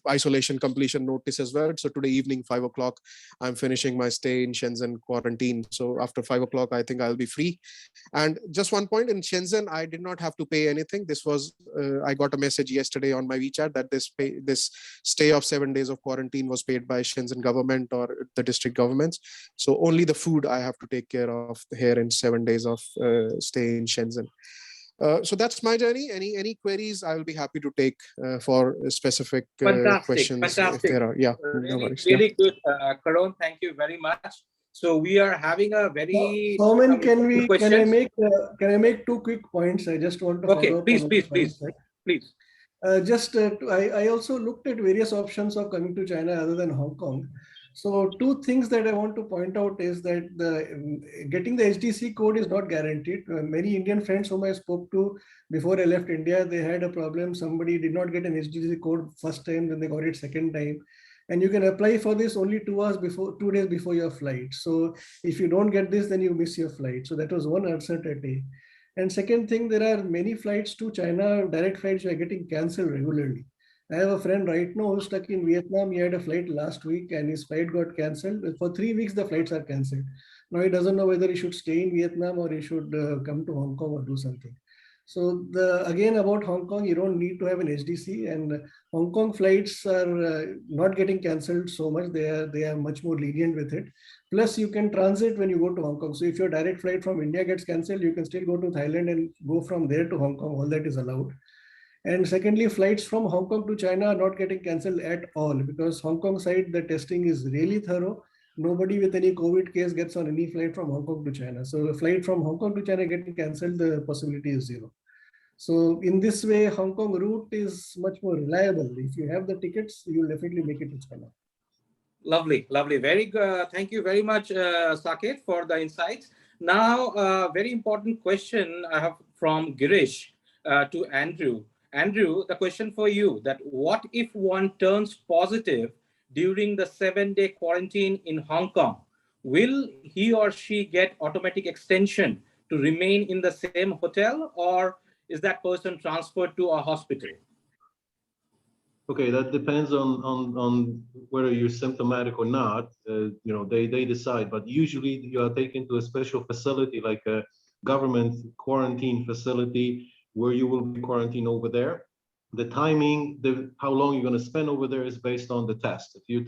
Speaker 8: isolation completion notice as well. So today evening, 5 o'clock, I'm finishing my stay in Shenzhen quarantine. So after 5 o'clock, I think I'll be free. And just one point, in Shenzhen, I did not have to pay anything. This was, I got a message yesterday on my WeChat that this stay of 7 days of quarantine was paid by Shenzhen government or the district governments. So only the food I have to take care of here in 7 days of stay in Shenzhen. So that's my journey. Any queries, I will be happy to take for specific questions.
Speaker 1: Fantastic.
Speaker 8: If there are. Yeah,
Speaker 1: really good, Karun. Thank you very much. So we are having a very.
Speaker 3: Soman, can I make 2 quick points? I just want to.
Speaker 1: Okay, please.
Speaker 3: I also looked at various options of coming to China other than Hong Kong. So two things that I want to point out is that getting the HDC code is not guaranteed. Many Indian friends whom I spoke to before I left India, they had a problem. Somebody did not get an HDC code first time, then they got it second time. And you can apply for this only 2 days before your flight. So if you don't get this, then you miss your flight. So that was one uncertainty. And second thing, there are many flights to China, direct flights are getting cancelled regularly. I have a friend right now who's stuck in Vietnam. He had a flight last week and his flight got cancelled. For 3 weeks, the flights are cancelled. Now he doesn't know whether he should stay in Vietnam or he should come to Hong Kong or do something. So again about Hong Kong, you don't need to have an HDC, and Hong Kong flights are not getting cancelled so much. They are much more lenient with it. Plus, you can transit when you go to Hong Kong. So if your direct flight from India gets cancelled, you can still go to Thailand and go from there to Hong Kong. All that is allowed. And secondly, flights from Hong Kong to China are not getting cancelled at all because Hong Kong side, the testing is really thorough. Nobody with any COVID case gets on any flight from Hong Kong to China. So a flight from Hong Kong to China getting cancelled, the possibility is zero. So in this way, Hong Kong route is much more reliable. If you have the tickets, you'll definitely make it to China.
Speaker 1: Lovely, lovely. Very good. Thank you very much, Saket, for the insights. Now, very important question I have from Girish to Andrew. Andrew, the question for you, that what if one turns positive during the 7-day quarantine in Hong Kong? Will he or she get automatic extension to remain in the same hotel, or is that person transferred to a hospital?
Speaker 7: Okay, that depends on whether you're symptomatic or not. They decide, but usually you are taken to a special facility, like a government quarantine facility, where you will be quarantined over there. The timing, how long you're going to spend over there is based on the test. If you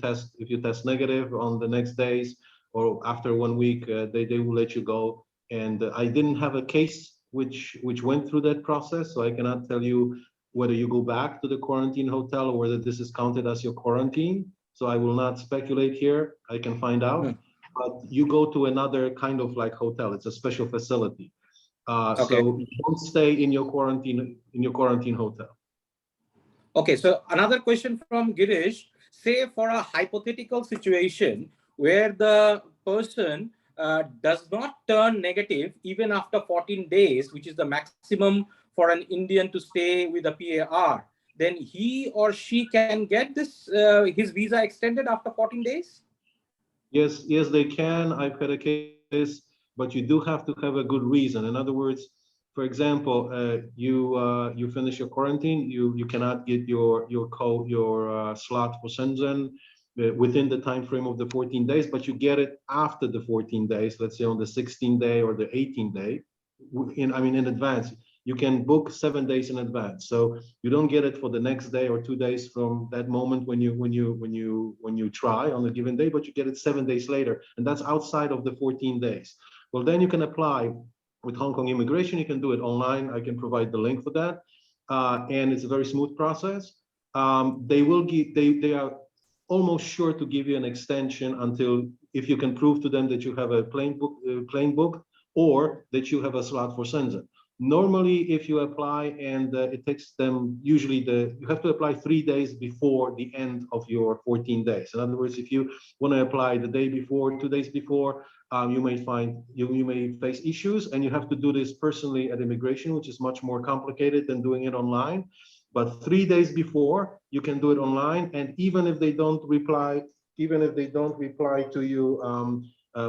Speaker 7: test negative on the next days or after 1 week, they will let you go. And I didn't have a case which went through that process, so I cannot tell you whether you go back to the quarantine hotel or whether this is counted as your quarantine. So I will not speculate here. I can find out. But you go to another kind of like hotel. It's a special facility. Okay. So you don't stay in your quarantine hotel.
Speaker 1: Okay, so another question from Girish. Say for a hypothetical situation where the person does not turn negative even after 14 days, which is the maximum for an Indian to stay with a PAR, then he or she can get this his visa extended after 14 days?
Speaker 7: Yes, they can. I've had a case, but you do have to have a good reason. In other words, for example, you finish your quarantine, you cannot get your slot for Shenzhen within the time frame of the 14 days, but you get it after the 14 days, let's say on the 16th day or the 18th day, in advance. You can book 7 days in advance, so you don't get it for the next day or 2 days from that moment when you try on a given day, but you get it 7 days later, and that's outside of the 14 days. Well, then you can apply with Hong Kong immigration. You can do it online. I can provide the link for that, and it's a very smooth process. They are almost sure to give you an extension until, if you can prove to them that you have a plane book or that you have a slot for Shenzhen. Normally, if you apply and it takes them, usually you have to apply 3 days before the end of your 14 days. In other words, if you want to apply the day before, 2 days before, you may face issues, and you have to do this personally at immigration, which is much more complicated than doing it online. But 3 days before, you can do it online, and even if they don't reply to you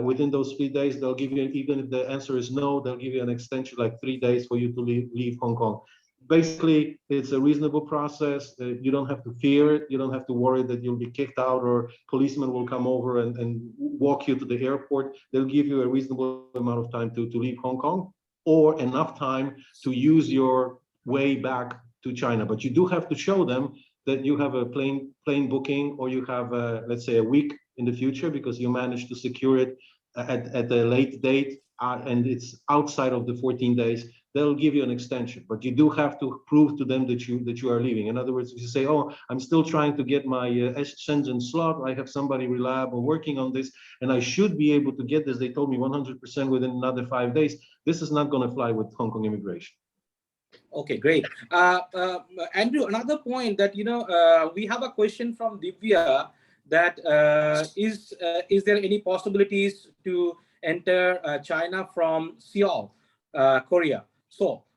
Speaker 7: within those 3 days, they'll give you, even if the answer is no, they'll give you an extension like 3 days for you to leave Hong Kong. Basically, it's a reasonable process. You don't have to fear it. You don't have to worry that you'll be kicked out or policemen will come over and walk you to the airport. They'll give you a reasonable amount of time to leave Hong Kong, or enough time to use your way back to China. But you do have to show them that you have a plane booking, or you have, let's say, a week in the future, because you managed to secure it at a late date, and it's outside of the 14 days. They'll give you an extension, but you do have to prove to them that you are leaving. In other words, if you say, "Oh, I'm still trying to get my Shenzhen slot. I have somebody reliable working on this, and I should be able to get this. They told me 100% within another 5 days." This is not going to fly with Hong Kong immigration.
Speaker 1: Okay, great. Andrew, another point that, we have a question from Divya that is there any possibilities to enter China from Seoul, Korea?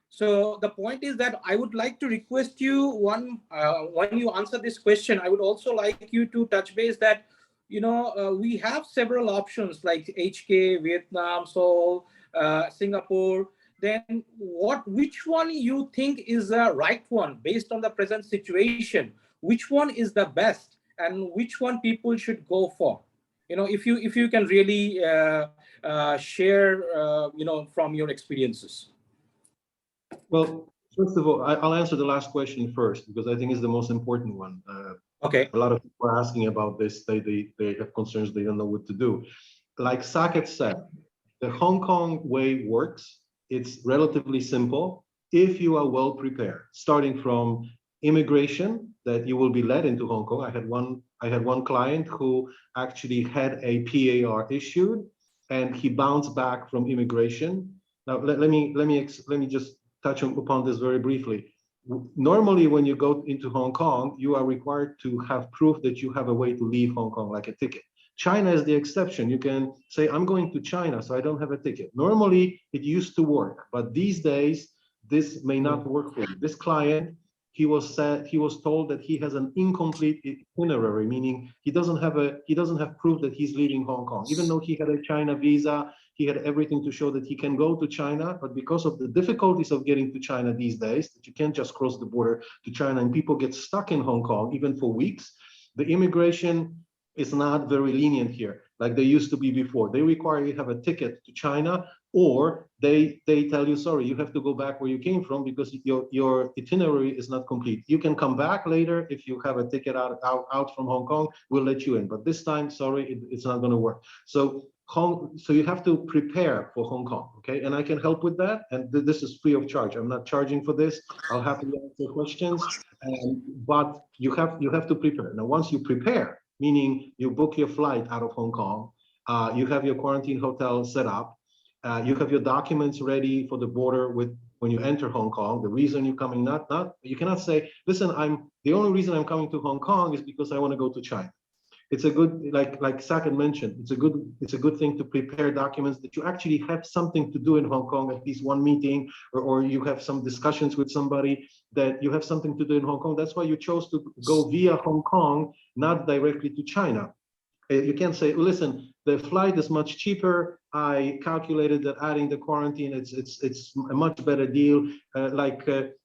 Speaker 1: So the point is that I would like to request you when you answer this question, I would also like you to touch base that, we have several options like HK, Vietnam, Seoul, Singapore. Then which one you think is the right one based on the present situation? Which one is the best and which one people should go for? If you can really share, from your experiences.
Speaker 7: Well, first of all, I'll answer the last question first because I think it's the most important one.
Speaker 1: Okay.
Speaker 7: A lot of people are asking about this. They have concerns. They don't know what to do. Like Saket said, the Hong Kong way works. It's relatively simple if you are well prepared, starting from immigration that you will be led into Hong Kong. I had one client who actually had a PAR issued and he bounced back from immigration. Now let me just touch upon this very briefly. Normally, when you go into Hong Kong, you are required to have proof that you have a way to leave Hong Kong, like a ticket. China is the exception. You can say, I'm going to China, so I don't have a ticket. Normally, it used to work, but these days, this may not work for you. This client, he was told that he has an incomplete itinerary, meaning he doesn't have proof that he's leaving Hong Kong, even though he had a China visa. He had everything to show that he can go to China, but because of the difficulties of getting to China these days, that you can't just cross the border to China and people get stuck in Hong Kong, even for weeks, the immigration is not very lenient here, like they used to be before. They require you have a ticket to China, or they tell you, sorry, you have to go back where you came from because your itinerary is not complete. You can come back later if you have a ticket out from Hong Kong, we'll let you in. But this time, sorry, it's not gonna work. So you have to prepare for Hong Kong, okay? And I can help with that. And this is free of charge. I'm not charging for this. I'll happily answer questions. But you have to prepare. Now, once you prepare, meaning you book your flight out of Hong Kong, you have your quarantine hotel set up, you have your documents ready for the border when you enter Hong Kong. The reason you're coming, you cannot say, listen, the only reason I'm coming to Hong Kong is because I want to go to China. It's a good, like Saket mentioned, it's a good thing to prepare documents that you actually have something to do in Hong Kong, at least one meeting, or you have some discussions with somebody that you have something to do in Hong Kong. That's why you chose to go via Hong Kong, not directly to China. You can't say, listen, the flight is much cheaper. I calculated that adding the quarantine, it's a much better deal.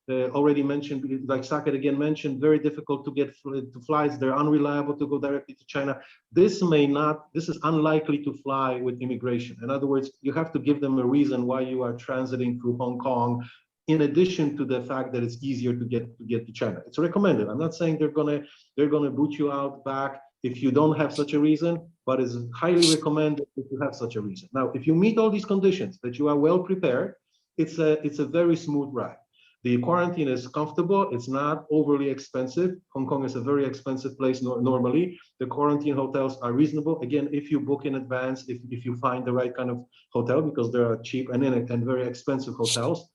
Speaker 7: Already mentioned, like Saket again mentioned, very difficult to get to flights. They're unreliable to go directly to China. This is unlikely to fly with immigration. In other words, you have to give them a reason why you are transiting through Hong Kong, in addition to the fact that it's easier to get to China. It's recommended. I'm not saying they're gonna boot you out back if you don't have such a reason, but it's highly recommended if you have such a reason. Now, if you meet all these conditions, that you are well prepared, it's a very smooth ride. The quarantine is comfortable. It's not overly expensive. Hong Kong is a very expensive place normally. The quarantine hotels are reasonable. Again, if you book in advance, if you find the right kind of hotel, because there are cheap and very expensive hotels.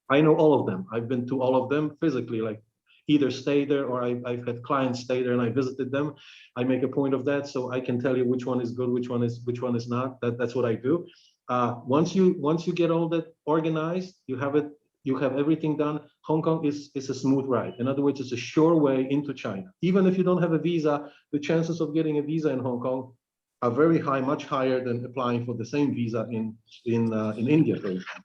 Speaker 7: I know all of them. I've been to all of them physically, like either stay there or I've had clients stay there and I visited them. I make a point of that, so I can tell you which one is good, which one is not. That's what I do. Once you get all that organized, you have everything done. Hong Kong is a smooth ride. In other words, it's a sure way into China. Even if you don't have a visa, the chances of getting a visa in Hong Kong are very high, much higher than applying for the same visa in India, for example.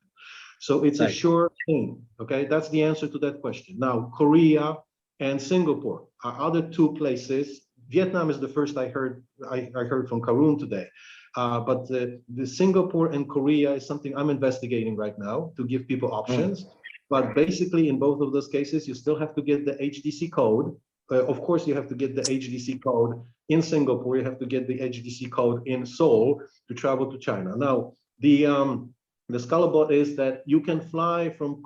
Speaker 7: So it's a sure thing, okay? That's the answer to that question. Now, Korea and Singapore are other two places. Vietnam is the first I heard from Karun today. But the Singapore and Korea is something I'm investigating right now to give people options. But basically, in both of those cases, you still have to get the HDC code. Of course, you have to get the HDC code in Singapore. You have to get the HDC code in Seoul to travel to China. Now, the scuttlebutt is that you can fly from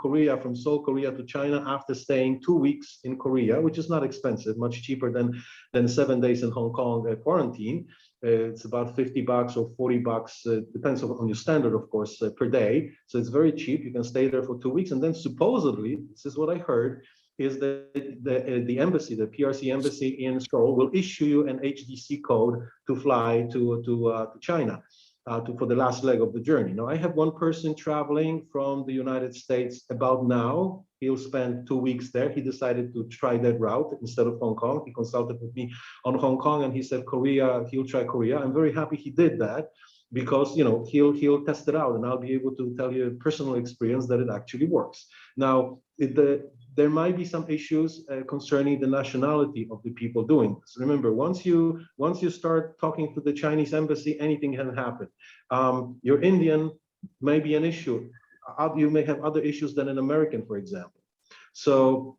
Speaker 7: Seoul, Korea to China after staying 2 weeks in Korea, which is not expensive, much cheaper than 7 days in Hong Kong quarantine. It's about $50 or $40, depends on your standard, of course, per day. So it's very cheap. You can stay there for 2 weeks. And then supposedly, this is what I heard, is that the embassy, the PRC embassy in Seoul, will issue you an HDC code to fly to China for the last leg of the journey. Now, I have one person traveling from the United States about now. He'll spend 2 weeks there. He decided to try that route instead of Hong Kong. He consulted with me on Hong Kong, and he said Korea, he'll try Korea. I'm very happy he did that, because he'll test it out, and I'll be able to tell you a personal experience that it actually works. Now, there might be some issues concerning the nationality of the people doing this. Remember, once you start talking to the Chinese embassy, anything can happen. You're Indian, may be an issue. You may have other issues than an American, for example. So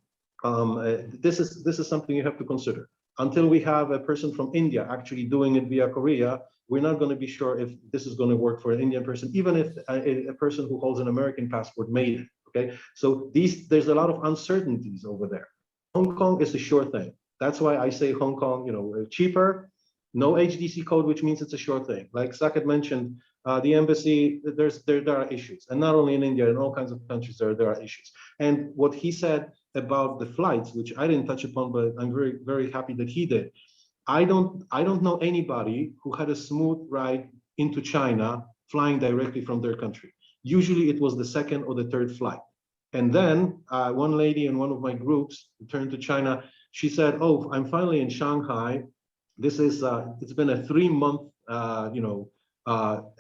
Speaker 7: this is something you have to consider. Until we have a person from India actually doing it via Korea, we're not going to be sure if this is going to work for an Indian person, even if a person who holds an American passport made it. Okay, so there's a lot of uncertainties over there. Hong Kong is a sure thing. That's why I say Hong Kong, cheaper, no HDC code, which means it's a sure thing. Like Saket mentioned, the embassy, there are issues, and not only in India, in all kinds of countries there are issues. And what he said about the flights, which I didn't touch upon, but I'm very, very happy that he did. I don't know anybody who had a smooth ride into China flying directly from their country. Usually it was the second or the third flight. And then one lady in one of my groups returned to China. She said, "Oh, I'm finally in Shanghai. This is it's been a 3-month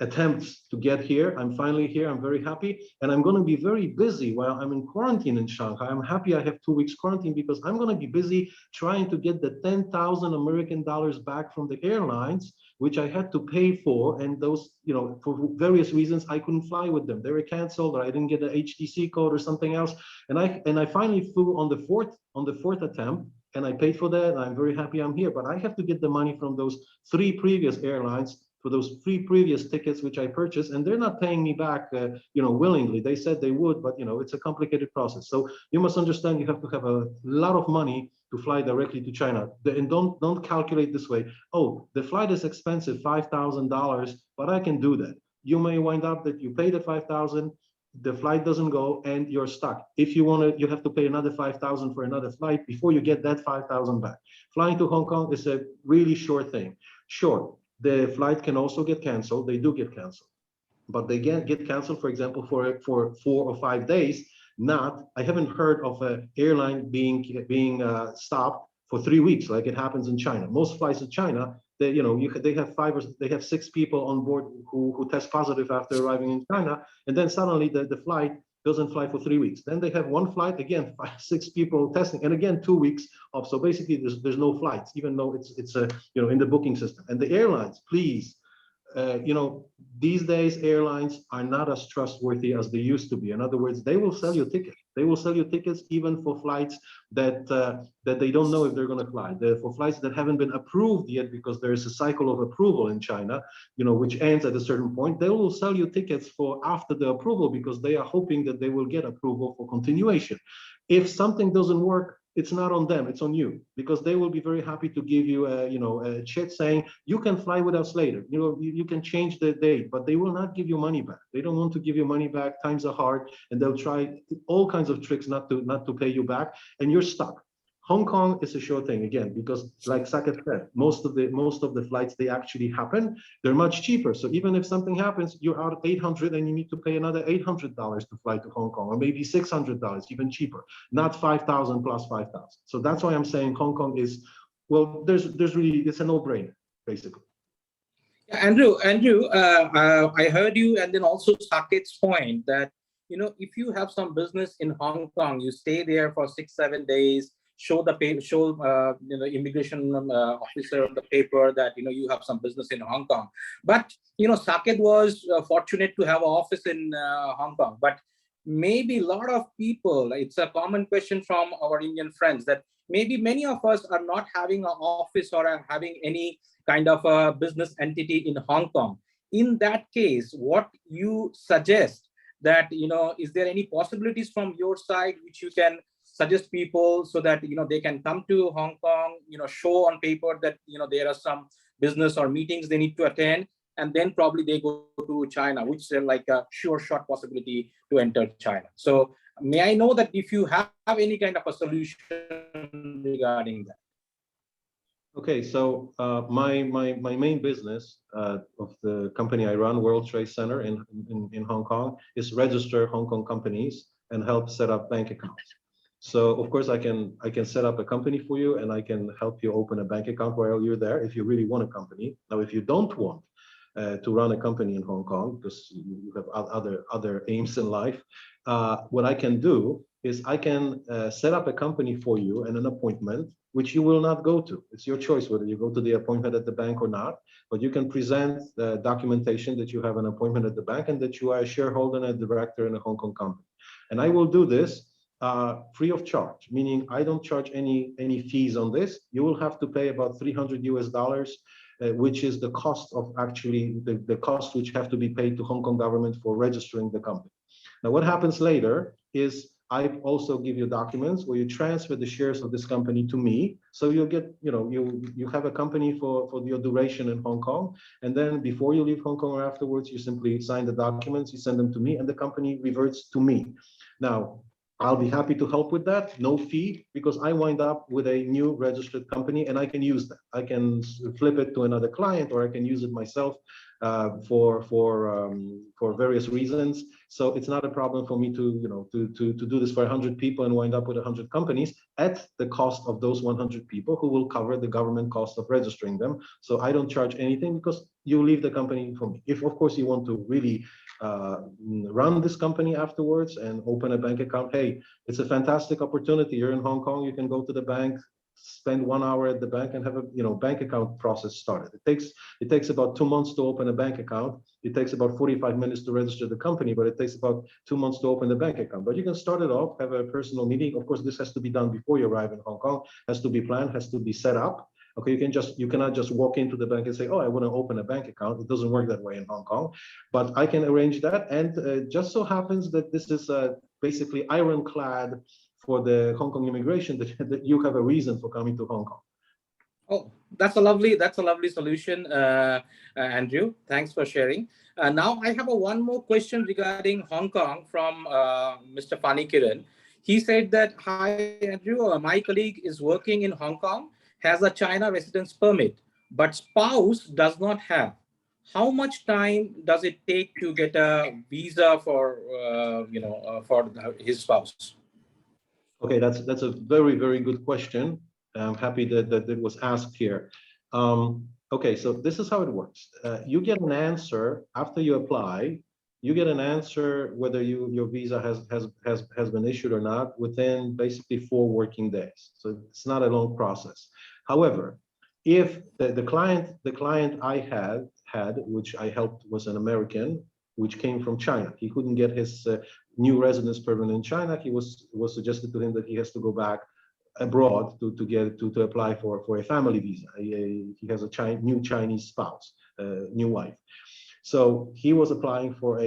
Speaker 7: attempts to get here. I'm finally here. I'm very happy, and I'm going to be very busy while I'm in quarantine in Shanghai. I'm happy I have 2 weeks quarantine, because I'm going to be busy trying to get the 10,000 American dollars back from the airlines, which I had to pay for, and those, for various reasons, I couldn't fly with them. They were canceled, or I didn't get the HTC code or something else. And I finally flew on the fourth attempt, and I paid for that. And I'm very happy I'm here, but I have to get the money from those 3 previous airlines for those 3 previous tickets which I purchased, and they're not paying me back, willingly. They said they would, but it's a complicated process. So you must understand, you have to have a lot of money to fly directly to China. And don't calculate this way. Oh, the flight is expensive, $5,000, but I can do that. You may wind up that you pay the $5,000, the flight doesn't go, and you're stuck. If you want to, you have to pay another $5,000 for another flight before you get that $5,000 back. Flying to Hong Kong is a really sure thing. Sure, the flight can also get canceled. They do get canceled, but they get canceled, for example, for 4 or 5 days. I haven't heard of an airline being stopped for 3 weeks, like it happens in China. Most flights to China, they have 6 people on board who test positive after arriving in China, and then suddenly the flight doesn't fly for 3 weeks. Then they have one flight, again, 5-6 people testing, and again 2 weeks off. So basically, there's no flights, even though it's in the booking system. And the airlines, please, these days airlines are not as trustworthy as they used to be. In other words, they will sell you tickets. They will sell you tickets even for flights that they don't know if they're going to fly. For flights that haven't been approved yet, because there is a cycle of approval in China, which ends at a certain point. They will sell you tickets for after the approval, because they are hoping that they will get approval for continuation. If something doesn't work, it's not on them, it's on you, because they will be very happy to give you a check saying you can fly with us later. You can change the date, but they will not give you money back. They don't want to give you money back. Times are hard, and they'll try all kinds of tricks not to pay you back, and you're stuck. Hong Kong is a sure thing, again, because like Saket said, most of the flights, they actually happen. They're much cheaper. So even if something happens, you're out $800 and you need to pay another $800 to fly to Hong Kong, or maybe $600, even cheaper, not 5,000 plus 5,000. So that's why I'm saying Hong Kong is, well, there's really, it's a no-brainer, basically.
Speaker 1: Andrew, I heard you, and then also Saket's point that, if you have some business in Hong Kong, you stay there for 6-7 days, show the immigration officer the paper that you have some business in Hong Kong. But Saket was fortunate to have an office in Hong Kong. But maybe a lot of people, it's a common question from our Indian friends, that maybe many of us are not having an office or are having any kind of a business entity in Hong Kong. In that case, what you suggest that is there any possibilities from your side which you can suggest people so that they can come to Hong Kong, show on paper that there are some business or meetings they need to attend, and then probably they go to China, which is like a sure shot possibility to enter China. So may I know that if you have any kind of a solution regarding that?
Speaker 7: Okay, so my main business of the company I run, World Trade Center in Hong Kong, is register Hong Kong companies and help set up bank accounts. So of course I can set up a company for you, and I can help you open a bank account while you're there if you really want a company. Now, if you don't want to run a company in Hong Kong because you have other aims in life, what I can do is I can set up a company for you and an appointment which you will not go to. It's your choice whether you go to the appointment at the bank or not, but you can present the documentation that you have an appointment at the bank and that you are a shareholder and a director in a Hong Kong company. And I will do this free of charge, meaning I don't charge any fees on this. You will have to pay about $300 US, which is the cost of actually the cost which have to be paid to Hong Kong government for registering the company. Now, what happens later is I also give you documents where you transfer the shares of this company to me. So you'll get, you have a company for your duration in Hong Kong. And then before you leave Hong Kong or afterwards, you simply sign the documents, you send them to me, and the company reverts to me. Now, I'll be happy to help with that, no fee, because I wind up with a new registered company and I can use that. I can flip it to another client, or I can use it myself for various reasons. So it's not a problem for me to do this for 100 people and wind up with 100 companies at the cost of those 100 people who will cover the government cost of registering them. So I don't charge anything because you leave the company for me. If of course you want to really run this company afterwards and open a bank account, hey, it's a fantastic opportunity. You're in Hong Kong, you can go to the bank, spend 1 hour at the bank and have a bank account process started. It takes about 2 months to open a bank account. It takes about 45 minutes to register the company, but it takes about 2 months to open the bank account. But you can start it off, have a personal meeting. Of course, this has to be done before you arrive in Hong Kong, has to be planned, has to be set up. Okay, you cannot just walk into the bank and say, oh, I want to open a bank account. It doesn't work that way in Hong Kong, but I can arrange that. And just so happens that this is basically ironclad for the Hong Kong immigration, that you have a reason for coming to Hong Kong. Oh,
Speaker 1: that's a lovely solution, Andrew. Thanks for sharing. Now I have one more question regarding Hong Kong from Mr. Fani Kiran. He said that, hi, Andrew, my colleague is working in Hong Kong, has a China residence permit, but spouse does not have. How much time does it take to get a visa for his spouse?
Speaker 7: Okay, that's a very, very good question. I'm happy that it was asked here. Okay, so this is how it works. You get an answer after you apply. You get an answer whether your visa has been issued or not within basically 4 working days. So it's not a long process. However, if the client I had, which I helped, was an American, which came from China. He couldn't get his new residence permit in China. He was suggested to him that he has to go back abroad to apply for a family visa. He has a new Chinese spouse, new wife. So he was applying for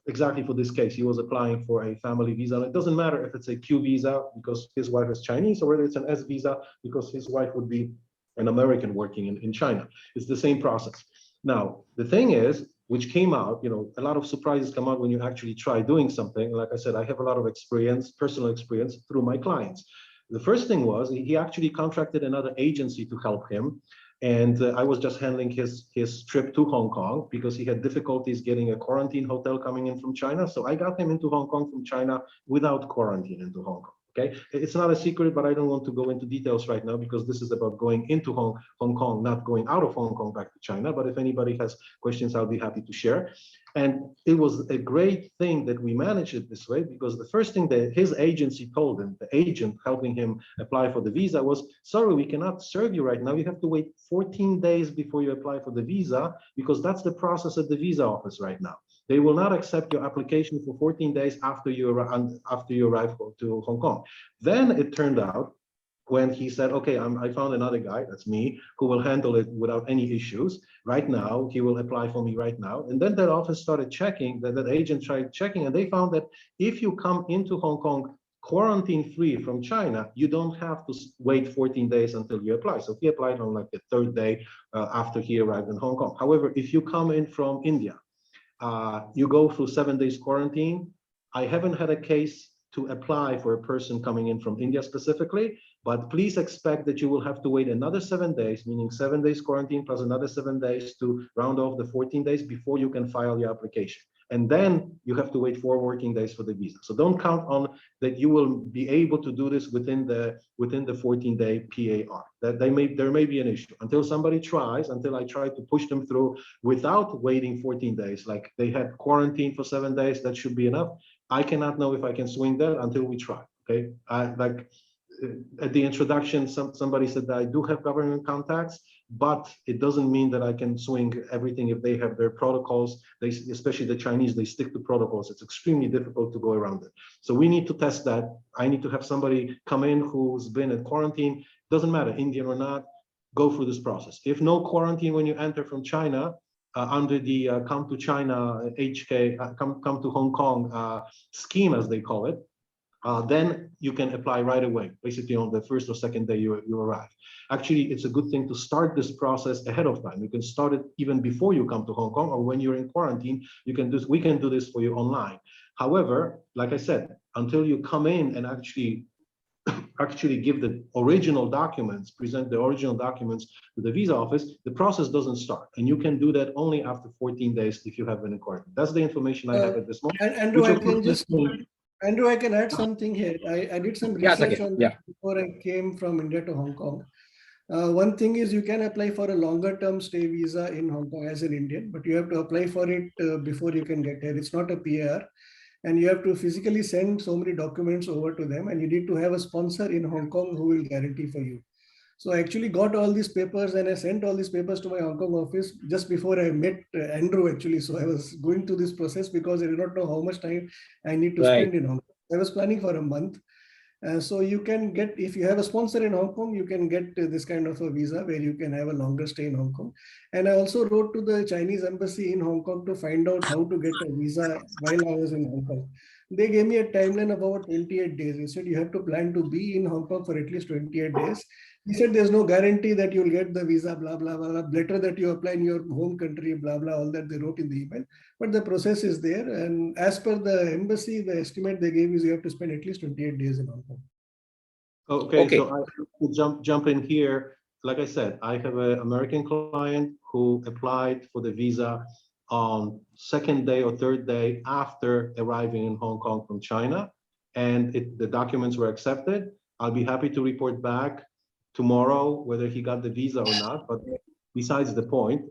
Speaker 7: exactly for this case, he was applying for a family visa. And it doesn't matter if it's a Q visa because his wife is Chinese, or whether it's an S visa because his wife would be an American working in China. It's the same process. Now, the thing is, which came out, a lot of surprises come out when you actually try doing something. Like I said, I have a lot of experience, personal experience through my clients. The first thing was he actually contracted another agency to help him. And I was just handling his trip to Hong Kong because he had difficulties getting a quarantine hotel coming in from China. So I got him into Hong Kong from China without quarantine into Hong Kong. Okay, it's not a secret, but I don't want to go into details right now because this is about going into Hong Kong, not going out of Hong Kong back to China. But if anybody has questions, I'll be happy to share. And it was a great thing that we managed it this way, because the first thing that his agency told him, the agent helping him apply for the visa, was, sorry, we cannot serve you right now. You have to wait 14 days before you apply for the visa, because that's the process at the visa office right now. They will not accept your application for 14 days after you arrive to Hong Kong. Then it turned out, when he said, okay, I found another guy, that's me, who will handle it without any issues. Right now, he will apply for me right now. And then that office started checking, that agent tried checking, and they found that if you come into Hong Kong quarantine-free from China, you don't have to wait 14 days until you apply. So he applied on like the third day after he arrived in Hong Kong. However, if you come in from India, you go through 7 days quarantine. I haven't had a case to apply for a person coming in from India specifically, but please expect that you will have to wait another 7 days, meaning 7 days quarantine plus another 7 days to round off the 14 days before you can file your application. And then you have to wait 4 working days for the visa. So don't count on that you will be able to do this within the 14-day PAR. That there may be an issue until somebody tries, until I try to push them through without waiting 14 days. Like they had quarantine for 7 days, that should be enough. I cannot know if I can swing that until we try. Okay, at the introduction, somebody said that I do have government contacts, but it doesn't mean that I can swing everything if they have their protocols. They, especially the Chinese, they stick to protocols. It's extremely difficult to go around it. So we need to test that. I need to have somebody come in who's been in quarantine. Doesn't matter, Indian or not, go through this process. If no quarantine when you enter from China, under the come to China HK, come to Hong Kong scheme, as they call it, then you can apply right away, basically on the first or second day you arrive. Actually, it's a good thing to start this process ahead of time. You can start it even before you come to Hong Kong, or when you're in quarantine, you can do. We can do this for you online. However, like I said, until you come in and actually give the original documents, present the original documents to the visa office, the process doesn't start. And you can do that only after 14 days if you have been in quarantine. That's the information I have at this moment.
Speaker 3: Andrew, I can add something here. I did some research on that before I came from India to Hong Kong. One thing is you can apply for a longer term stay visa in Hong Kong as an Indian, but you have to apply for it before you can get here. It's not a PR, and you have to physically send so many documents over to them, and you need to have a sponsor in Hong Kong who will guarantee for you. So I actually got all these papers and I sent all these papers to my Hong Kong office just before I met Andrew actually. So I was going through this process because I did not know how much time I need to spend in Hong Kong. I was planning for a month. So you can get, if you have a sponsor in Hong Kong, you can get this kind of a visa where you can have a longer stay in Hong Kong. And I also wrote to the Chinese embassy in Hong Kong to find out how to get a visa while I was in Hong Kong. They gave me a timeline of about 28 days. They said you have to plan to be in Hong Kong for at least 28 days. He said there's no guarantee that you'll get the visa, blah, blah, blah, letter that you apply in your home country, blah, blah, all that they wrote in the email. But the process is there. And as per the embassy, the estimate they gave is you have to spend at least 28 days in Hong Kong.
Speaker 7: Okay. So I will jump in here. Like I said, I have an American client who applied for the visa on second day or third day after arriving in Hong Kong from China, and the documents were accepted. I'll be happy to report back tomorrow whether he got the visa or not, but besides the point,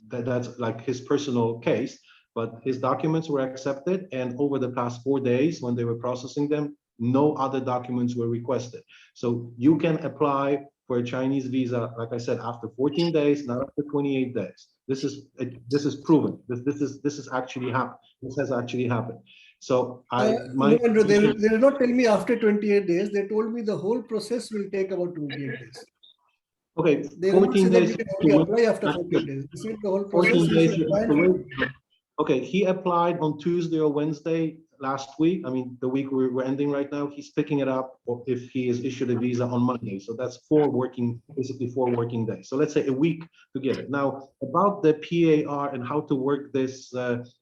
Speaker 7: that's like his personal case, but his documents were accepted, and over the past 4 days when they were processing them, no other documents were requested. So you can apply for a Chinese visa, like I said, after 14 days, not after 28 days. This is proven. This is actually happened. This has actually happened. So
Speaker 3: no, Andrew, they did not tell me after 28 days. They told me the whole process will take about 28 days.
Speaker 7: Okay,
Speaker 3: they
Speaker 7: 14 days.
Speaker 3: That you can apply after 14 days. They said the whole process
Speaker 7: 14 days. Okay, he applied on Tuesday or Wednesday last week. I mean, the week we're ending right now. He's picking it up if he is issued a visa on Monday. So that's basically 4 working days. So let's say a week to get it. Now, about the PAR and how to work this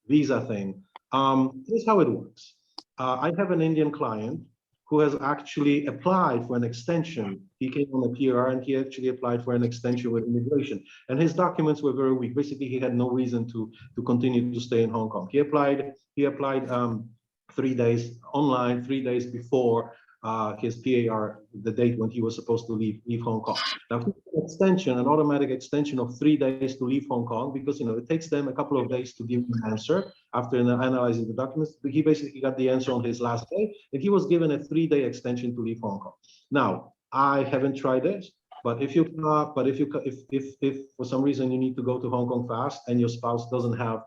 Speaker 7: visa thing. Here's how it works. I have an Indian client who has actually applied for an extension. He came on a PR and he actually applied for an extension with immigration. And his documents were very weak. Basically, he had no reason to continue to stay in Hong Kong. He applied 3 days online, 3 days before his PAR, the date when he was supposed to leave Hong Kong. Now, an automatic extension of 3 days to leave Hong Kong, because it takes them a couple of days to give an answer after analyzing the documents. He basically got the answer on his last day, and he was given a 3-day extension to leave Hong Kong. Now, I haven't tried this, but if for some reason you need to go to Hong Kong fast and your spouse doesn't have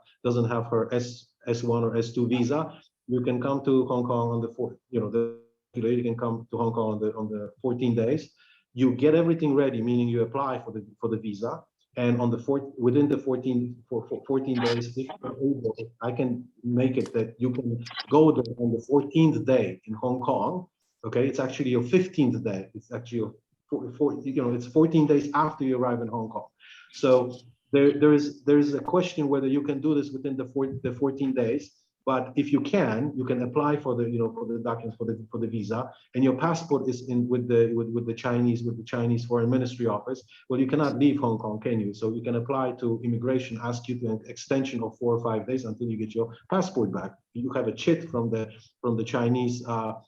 Speaker 7: her S1 or S2 visa, you can come to Hong Kong on the 4th. You can come to Hong Kong on the 14 days. You get everything ready, meaning you apply for the visa. and on the within the 14 days, if you're able, I can make it that you can go there on the 14th day in Hong Kong. Okay, it's actually your 15th day. It's actually it's 14 days after you arrive in Hong Kong. So there is a question whether you can do this within the 14 days. But if you can apply for the for the documents for the visa, and your passport is in with the Chinese Foreign Ministry office. Well, you cannot leave Hong Kong, can you? So you can apply to immigration, ask you to an extension of 4 or 5 days until you get your passport back. You have a chit from the Chinese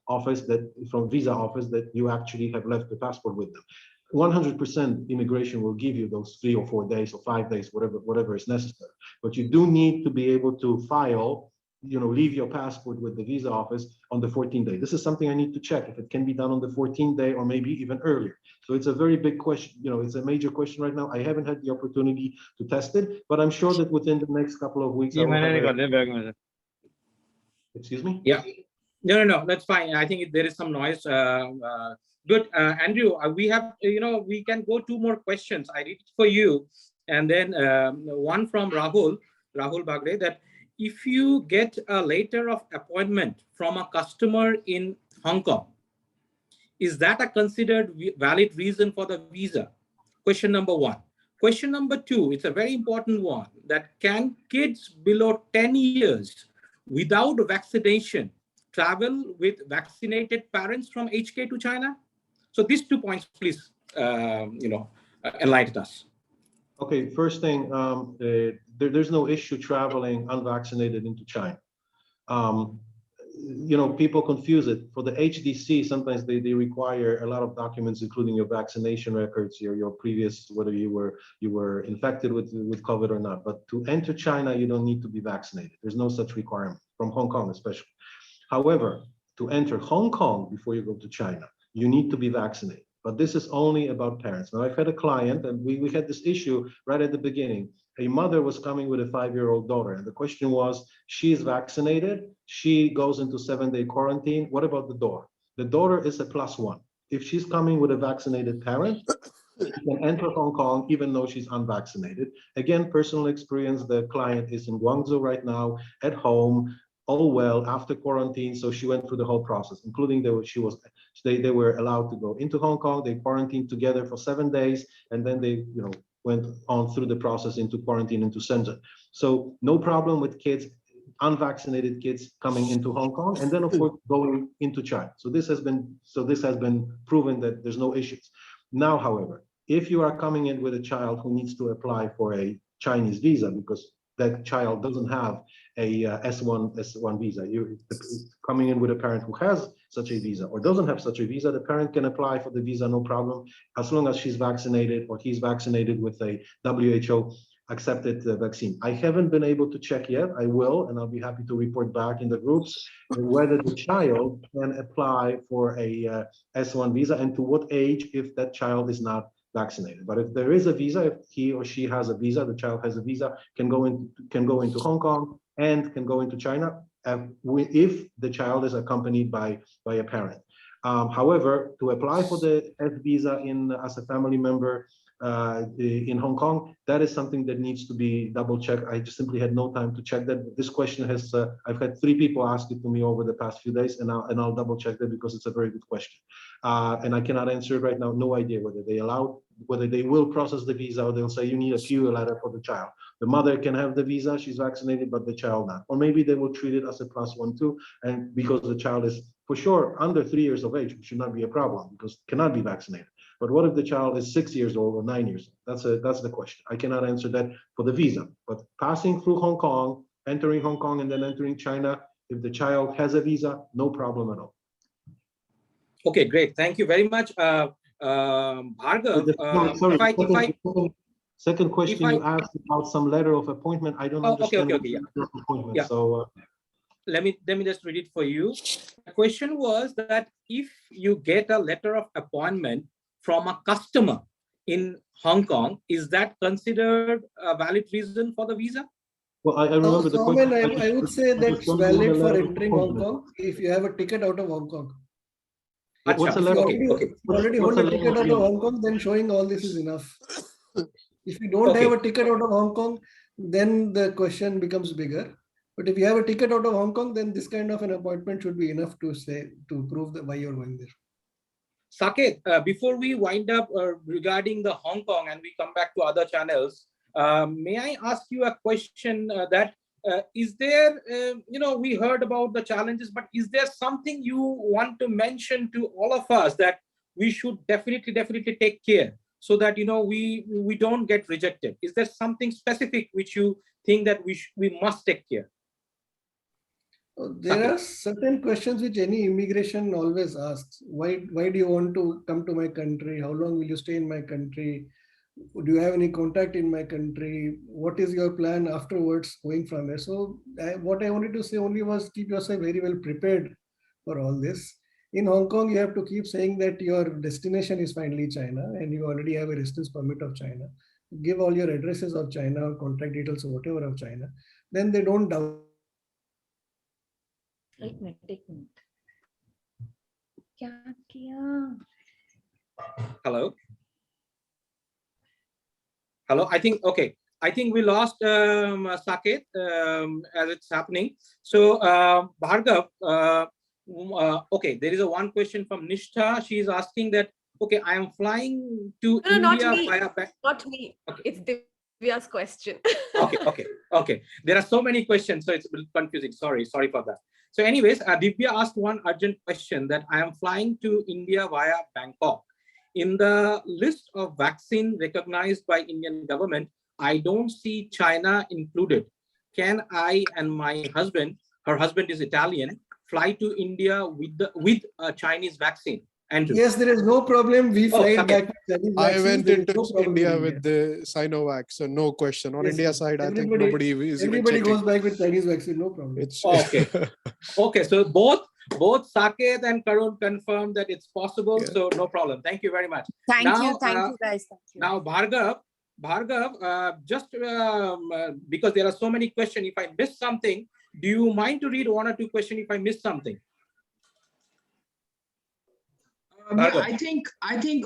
Speaker 7: office from visa office that you actually have left the passport with them. 100% immigration will give you those 3 or 4 days or 5 days, whatever is necessary. But you do need to be able to file, leave your passport with the visa office on the 14th day. This is something I need to check if it can be done on the 14th day or maybe even earlier. So it's a very big question. It's a major question right now. I haven't had the opportunity to test it, but I'm sure that within the next couple of weeks. Excuse me?
Speaker 1: Yeah. No, that's fine. I think there is some noise. Good, Andrew. We have, we can go 2 more questions. I read it for you, and then one from Rahul Bagre, that if you get a letter of appointment from a customer in Hong Kong, is that a considered valid reason for the visa? Question number 1. Question number 2, it's a very important one, that can kids below 10 years without vaccination travel with vaccinated parents from HK to China? So these 2 points, please, enlighten us.
Speaker 7: Okay, first thing, there's no issue traveling unvaccinated into China. People confuse it. For the HDC, sometimes they require a lot of documents, including your vaccination records, your previous, whether you were infected with COVID or not. But to enter China, you don't need to be vaccinated. There's no such requirement, from Hong Kong especially. However, to enter Hong Kong before you go to China, you need to be vaccinated. But this is only about parents. Now, I've had a client, and we had this issue right at the beginning. A mother was coming with a 5-year-old daughter, and the question was, she's vaccinated, she goes into 7-day quarantine. What about the daughter? The daughter is a +1. If she's coming with a vaccinated parent, she can enter Hong Kong even though she's unvaccinated. Again, personal experience, the client is in Guangzhou right now, at home, all well, after quarantine. So she went through the whole process, including they were allowed to go into Hong Kong. They quarantined together for 7 days, and then they went on through the process into quarantine into Shenzhen. So no problem with kids, unvaccinated kids coming into Hong Kong, and then of course going into China. So this has been proven that there's no issues. Now, however, if you are coming in with a child who needs to apply for a Chinese visa because that child doesn't have a S1 visa. You're coming in with a parent who has such a visa or doesn't have such a visa, the parent can apply for the visa, no problem, as long as she's vaccinated or he's vaccinated with a WHO accepted vaccine. I haven't been able to check yet. I will, and I'll be happy to report back in the groups whether the child can apply for a S1 visa and to what age if that child is not vaccinated. But if there is a visa, if he or she has a visa, the child has a visa, can go into Hong Kong and can go into China if the child is accompanied by a parent. However, to apply for the S visa as a family member in Hong Kong, that is something that needs to be double checked. I just simply had no time to check that. This question has, I've had 3 people ask it to me over the past few days, and I'll double check that because it's a very good question. And I cannot answer it right now. No idea whether they will process the visa or they'll say you need a PUA letter for the child. The mother can have the visa, she's vaccinated, but the child not. Or maybe they will treat it as a +1 too, and because the child is for sure under 3 years of age, which should not be a problem because it cannot be vaccinated. But what if the child is 6 years old or 9 years old? That's the question. I cannot answer that for the visa. But passing through Hong Kong, entering Hong Kong and then entering China, if the child has a visa, no problem at all.
Speaker 1: Okay, great. Thank you very much. Bhargav,
Speaker 7: second question you asked about some letter of appointment. I don't understand.
Speaker 1: Okay.
Speaker 7: Appointment.
Speaker 1: Yeah.
Speaker 7: So
Speaker 1: let me just read it for you. The question was that if you get a letter of appointment from a customer in Hong Kong, is that considered a valid reason for the visa?
Speaker 7: Well, I remember the question.
Speaker 3: I would say that's valid for entering Hong Kong if you have a ticket out of Hong Kong.
Speaker 7: What's a letter?
Speaker 3: Already hold a ticket out of Hong Kong, then showing all this is enough. If you don't
Speaker 1: Okay.
Speaker 3: have a ticket out of Hong Kong, then the question becomes bigger. But if you have a ticket out of Hong Kong, then this kind of an appointment should be enough to prove that why you're going there.
Speaker 1: Saket, before we wind up regarding the Hong Kong and we come back to other channels, may I ask you a question that is there, we heard about the challenges, but is there something you want to mention to all of us that we should definitely take care so that, we don't get rejected? Is there something specific which you think that we must take care?
Speaker 3: There are certain questions which any immigration always asks. Why do you want to come to my country? How long will you stay in my country? Do you have any contact in my country? What is your plan afterwards going from here? So what I wanted to say only was keep yourself very well prepared for all this. In Hong Kong, you have to keep saying that your destination is finally China and you already have a residence permit of China. Give all your addresses of China or contact details or whatever of China. Then they don't doubt.
Speaker 9: एक minute क्या किया?
Speaker 1: Hello, I think we lost Saket as it's happening. So Bhargav, okay, there is one question from Nishtha. She is asking that, okay, I am flying to India via...
Speaker 9: Not me. Okay. It's Divya's question.
Speaker 1: Okay. There are so many questions, so it's a bit confusing. Sorry for that. So anyways, Divya asked one urgent question that I am flying to India via Bangkok. In the list of vaccine recognized by Indian government, I don't see China included. Can I and my husband, her husband is Italian, fly to India with a Chinese vaccine? Andrew.
Speaker 3: Yes, there is no problem. We fly back.
Speaker 8: I went into India with the Sinovac, so no question. On India side, I think nobody is even checking.
Speaker 3: Everybody goes back with Chinese vaccine, no problem.
Speaker 1: Okay. So both Saket and Karun confirmed that it's possible, so no problem. Thank you very much.
Speaker 9: Thank you guys. Thank you.
Speaker 1: Now Bhargav, just because there are so many questions, if I miss something, do you mind to read one or two questions if I miss something?
Speaker 2: I think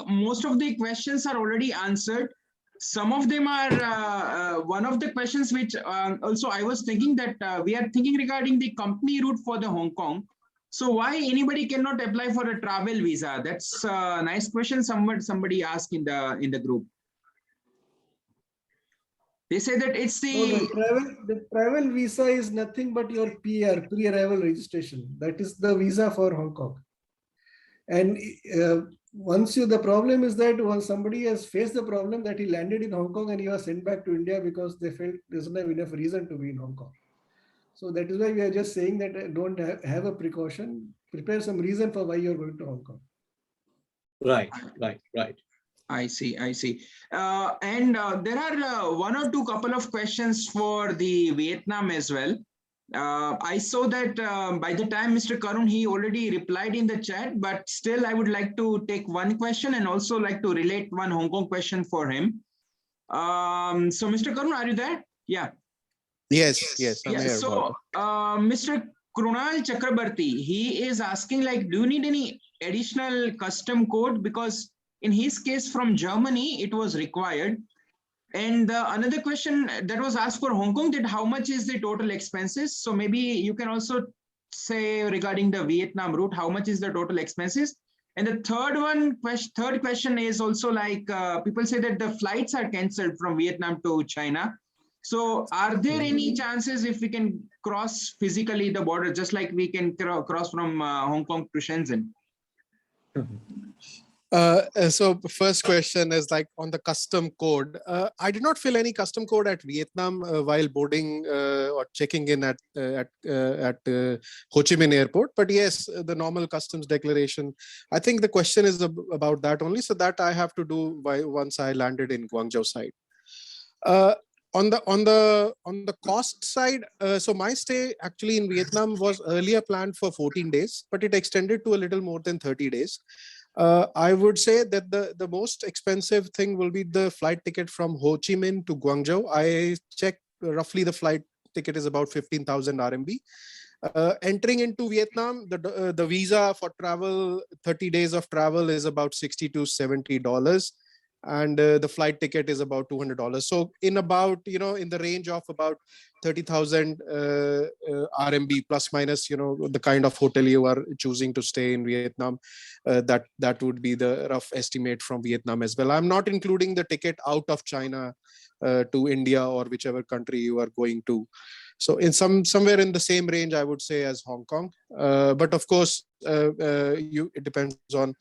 Speaker 2: most of the questions are already answered. Some of them are one of the questions which also I was thinking that we are thinking regarding the company route for the Hong Kong. So why anybody cannot apply for a travel visa? That's a nice question. Somebody asked in the group. They say that it's
Speaker 3: the travel visa is nothing but your PR, pre-arrival registration. That is the visa for Hong Kong. And the problem is that once somebody has faced the problem that he landed in Hong Kong and he was sent back to India because they felt there doesn't have enough reason to be in Hong Kong. So that is why we are just saying that don't have a precaution, prepare some reason for why you're going to Hong Kong.
Speaker 1: Right.
Speaker 2: I see. And there are one or two couple of questions for the Vietnam as well. I saw that by the time Mr. Karun, he already replied in the chat, but still I would like to take one question and also like to relate one Hong Kong question for him. So Mr. Karun, are you there? Yeah.
Speaker 8: Yes. I'm here.
Speaker 2: So Mr. Krunal Chakrabarti, he is asking like, do you need any additional custom code? Because in his case from Germany, it was required. And another question that was asked for Hong Kong, that how much is the total expenses? So maybe you can also say regarding the Vietnam route, how much is the total expenses? And the third question is also like people say that the flights are cancelled from Vietnam to China. So are there any chances if we can cross physically the border, just like we can cross from Hong Kong to Shenzhen?
Speaker 8: So first question is like on the custom code. I did not fill any custom code at Vietnam while boarding or checking in at Ho Chi Minh Airport. But yes, the normal customs declaration. I think the question is about that only. So that I have to do once I landed in Guangzhou side. On the cost side, so my stay actually in Vietnam was earlier planned for 14 days, but it extended to a little more than 30 days. I would say that the most expensive thing will be the flight ticket from Ho Chi Minh to Guangzhou. I checked roughly the flight ticket is about 15,000 RMB. Entering into Vietnam, the visa for travel, 30 days of travel is about $60 to $70. and the flight ticket is about $200. So in about, in the range of about 30,000 RMB plus minus, the kind of hotel you are choosing to stay in Vietnam, that would be the rough estimate from Vietnam as well. I'm not including the ticket out of China to India or whichever country you are going to. So in somewhere in the same range, I would say, as Hong Kong. But of course, it depends on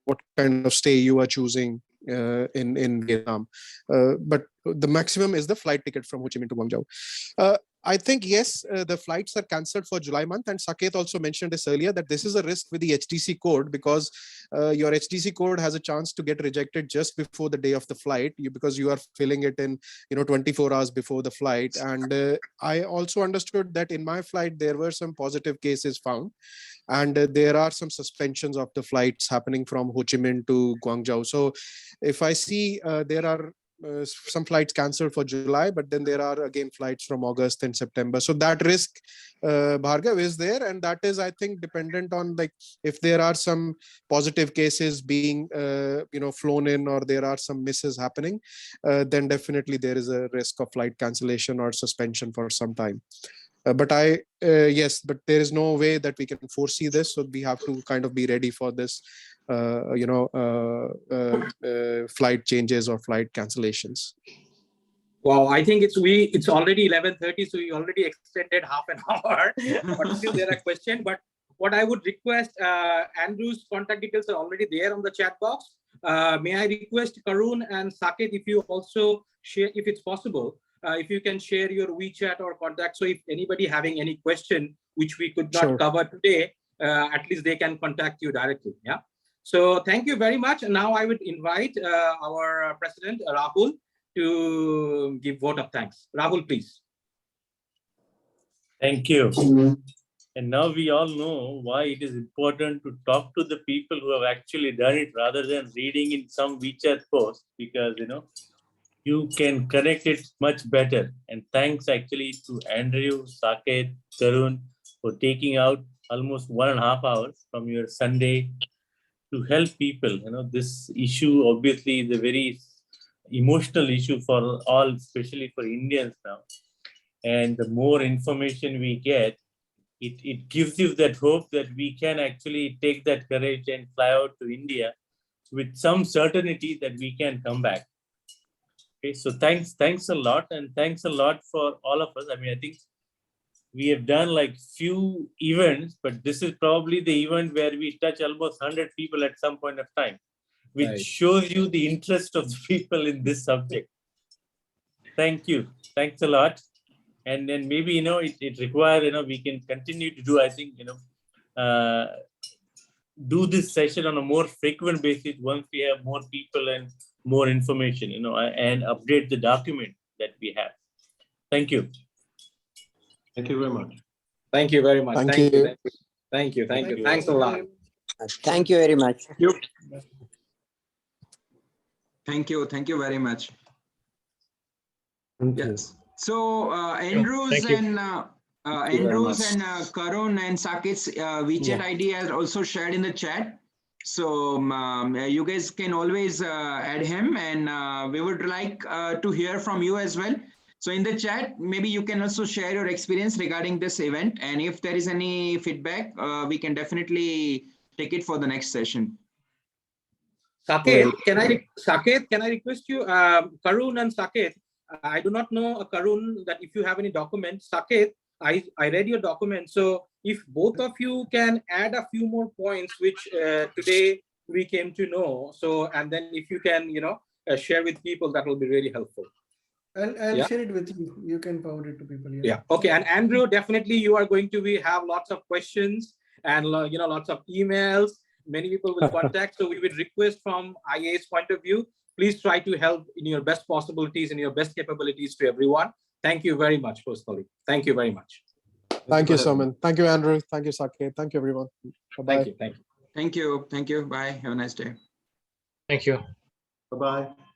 Speaker 8: what kind of stay you are choosing in Vietnam. But the maximum is the flight ticket from Ho Chi Minh to Guangzhou. I think, yes, the flights are cancelled for July month. And Saket also mentioned this earlier, that this is a risk with the HDC code, because your HDC code has a chance to get rejected just before the day of the flight, because you are filling it in 24 hours before the flight. And I also understood that in my flight, there were some positive cases found. And there are some suspensions of the flights happening from Ho Chi Minh to Guangzhou. So if I see there are some flights cancelled for July, but then there are again flights from August and September. So that risk, Bhargav, is there. And that is, I think, dependent on, like, if there are some positive cases being, flown in, or there are some misses happening, then definitely there is a risk of flight cancellation or suspension for some time. But yes, but there is no way that we can foresee this. So we have to kind of be ready for this, flight changes or flight cancellations.
Speaker 1: Wow, I think it's already 11:30, so we already extended half an hour. But still there are questions. But what I would request, Andrew's contact details are already there on the chat box. May I request Karun and Saket, if you also share, if it's possible, if you can share your WeChat or contact. So if anybody having any question which we could not cover today, at least they can contact you directly. Yeah. So thank you very much. And now I would invite our President, Rahul, to give vote of thanks. Rahul, please.
Speaker 6: Thank you. And now we all know why it is important to talk to the people who have actually done it, rather than reading in some WeChat post, because you can connect it much better. And thanks actually to Andrew, Saket, Karun for taking out almost 1.5 hours from your Sunday to help people. This issue obviously is a very emotional issue for all, especially for Indians now. And the more information we get, it gives you that hope that we can actually take that courage and fly out to India with some certainty that we can come back. Okay, so thanks a lot, and thanks a lot for all of us. I mean, I think we have done like few events, but this is probably the event where we touch almost 100 people at some point of time, which shows you the interest of the people in this subject. Thank you. Thanks a lot. And then maybe, it requires, we can continue to do, I think, do this session on a more frequent basis once we have more people and more information, and update the document that we have. Thank you.
Speaker 7: Thank you very much.
Speaker 1: Thank you very much.
Speaker 8: Thank you.
Speaker 1: Thank you. Thanks a lot.
Speaker 10: Thank you very much.
Speaker 2: Thank you very much. Yes. So Andrews and Karun and Saket's WeChat ID are also shared in the chat. So you guys can always add him, and we would like to hear from you as well. So in the chat, maybe you can also share your experience regarding this event. And if there is any feedback, we can definitely take it for the next session.
Speaker 1: Saket, can I request you, Karun and Saket, I do not know, Karun, that if you have any documents. Saket, I read your document. So if both of you can add a few more points, which today we came to know. So, and then if you can, share with people, that will be really helpful.
Speaker 3: I'll share it with you. You can forward it to people.
Speaker 1: Yeah. Okay. And Andrew, definitely you are going to have lots of questions and, lots of emails. Many people will contact. So we would request from IA's point of view, please try to help in your best possibilities and your best capabilities to everyone. Thank you very much, personally. Thank you very much.
Speaker 8: Thank you, Soman. Thank you, Andrew. Thank you, Saket. Thank you, everyone. Bye-bye.
Speaker 1: Thank you.
Speaker 2: Thank you. Bye. Have a nice day.
Speaker 11: Thank you.
Speaker 7: Bye-bye.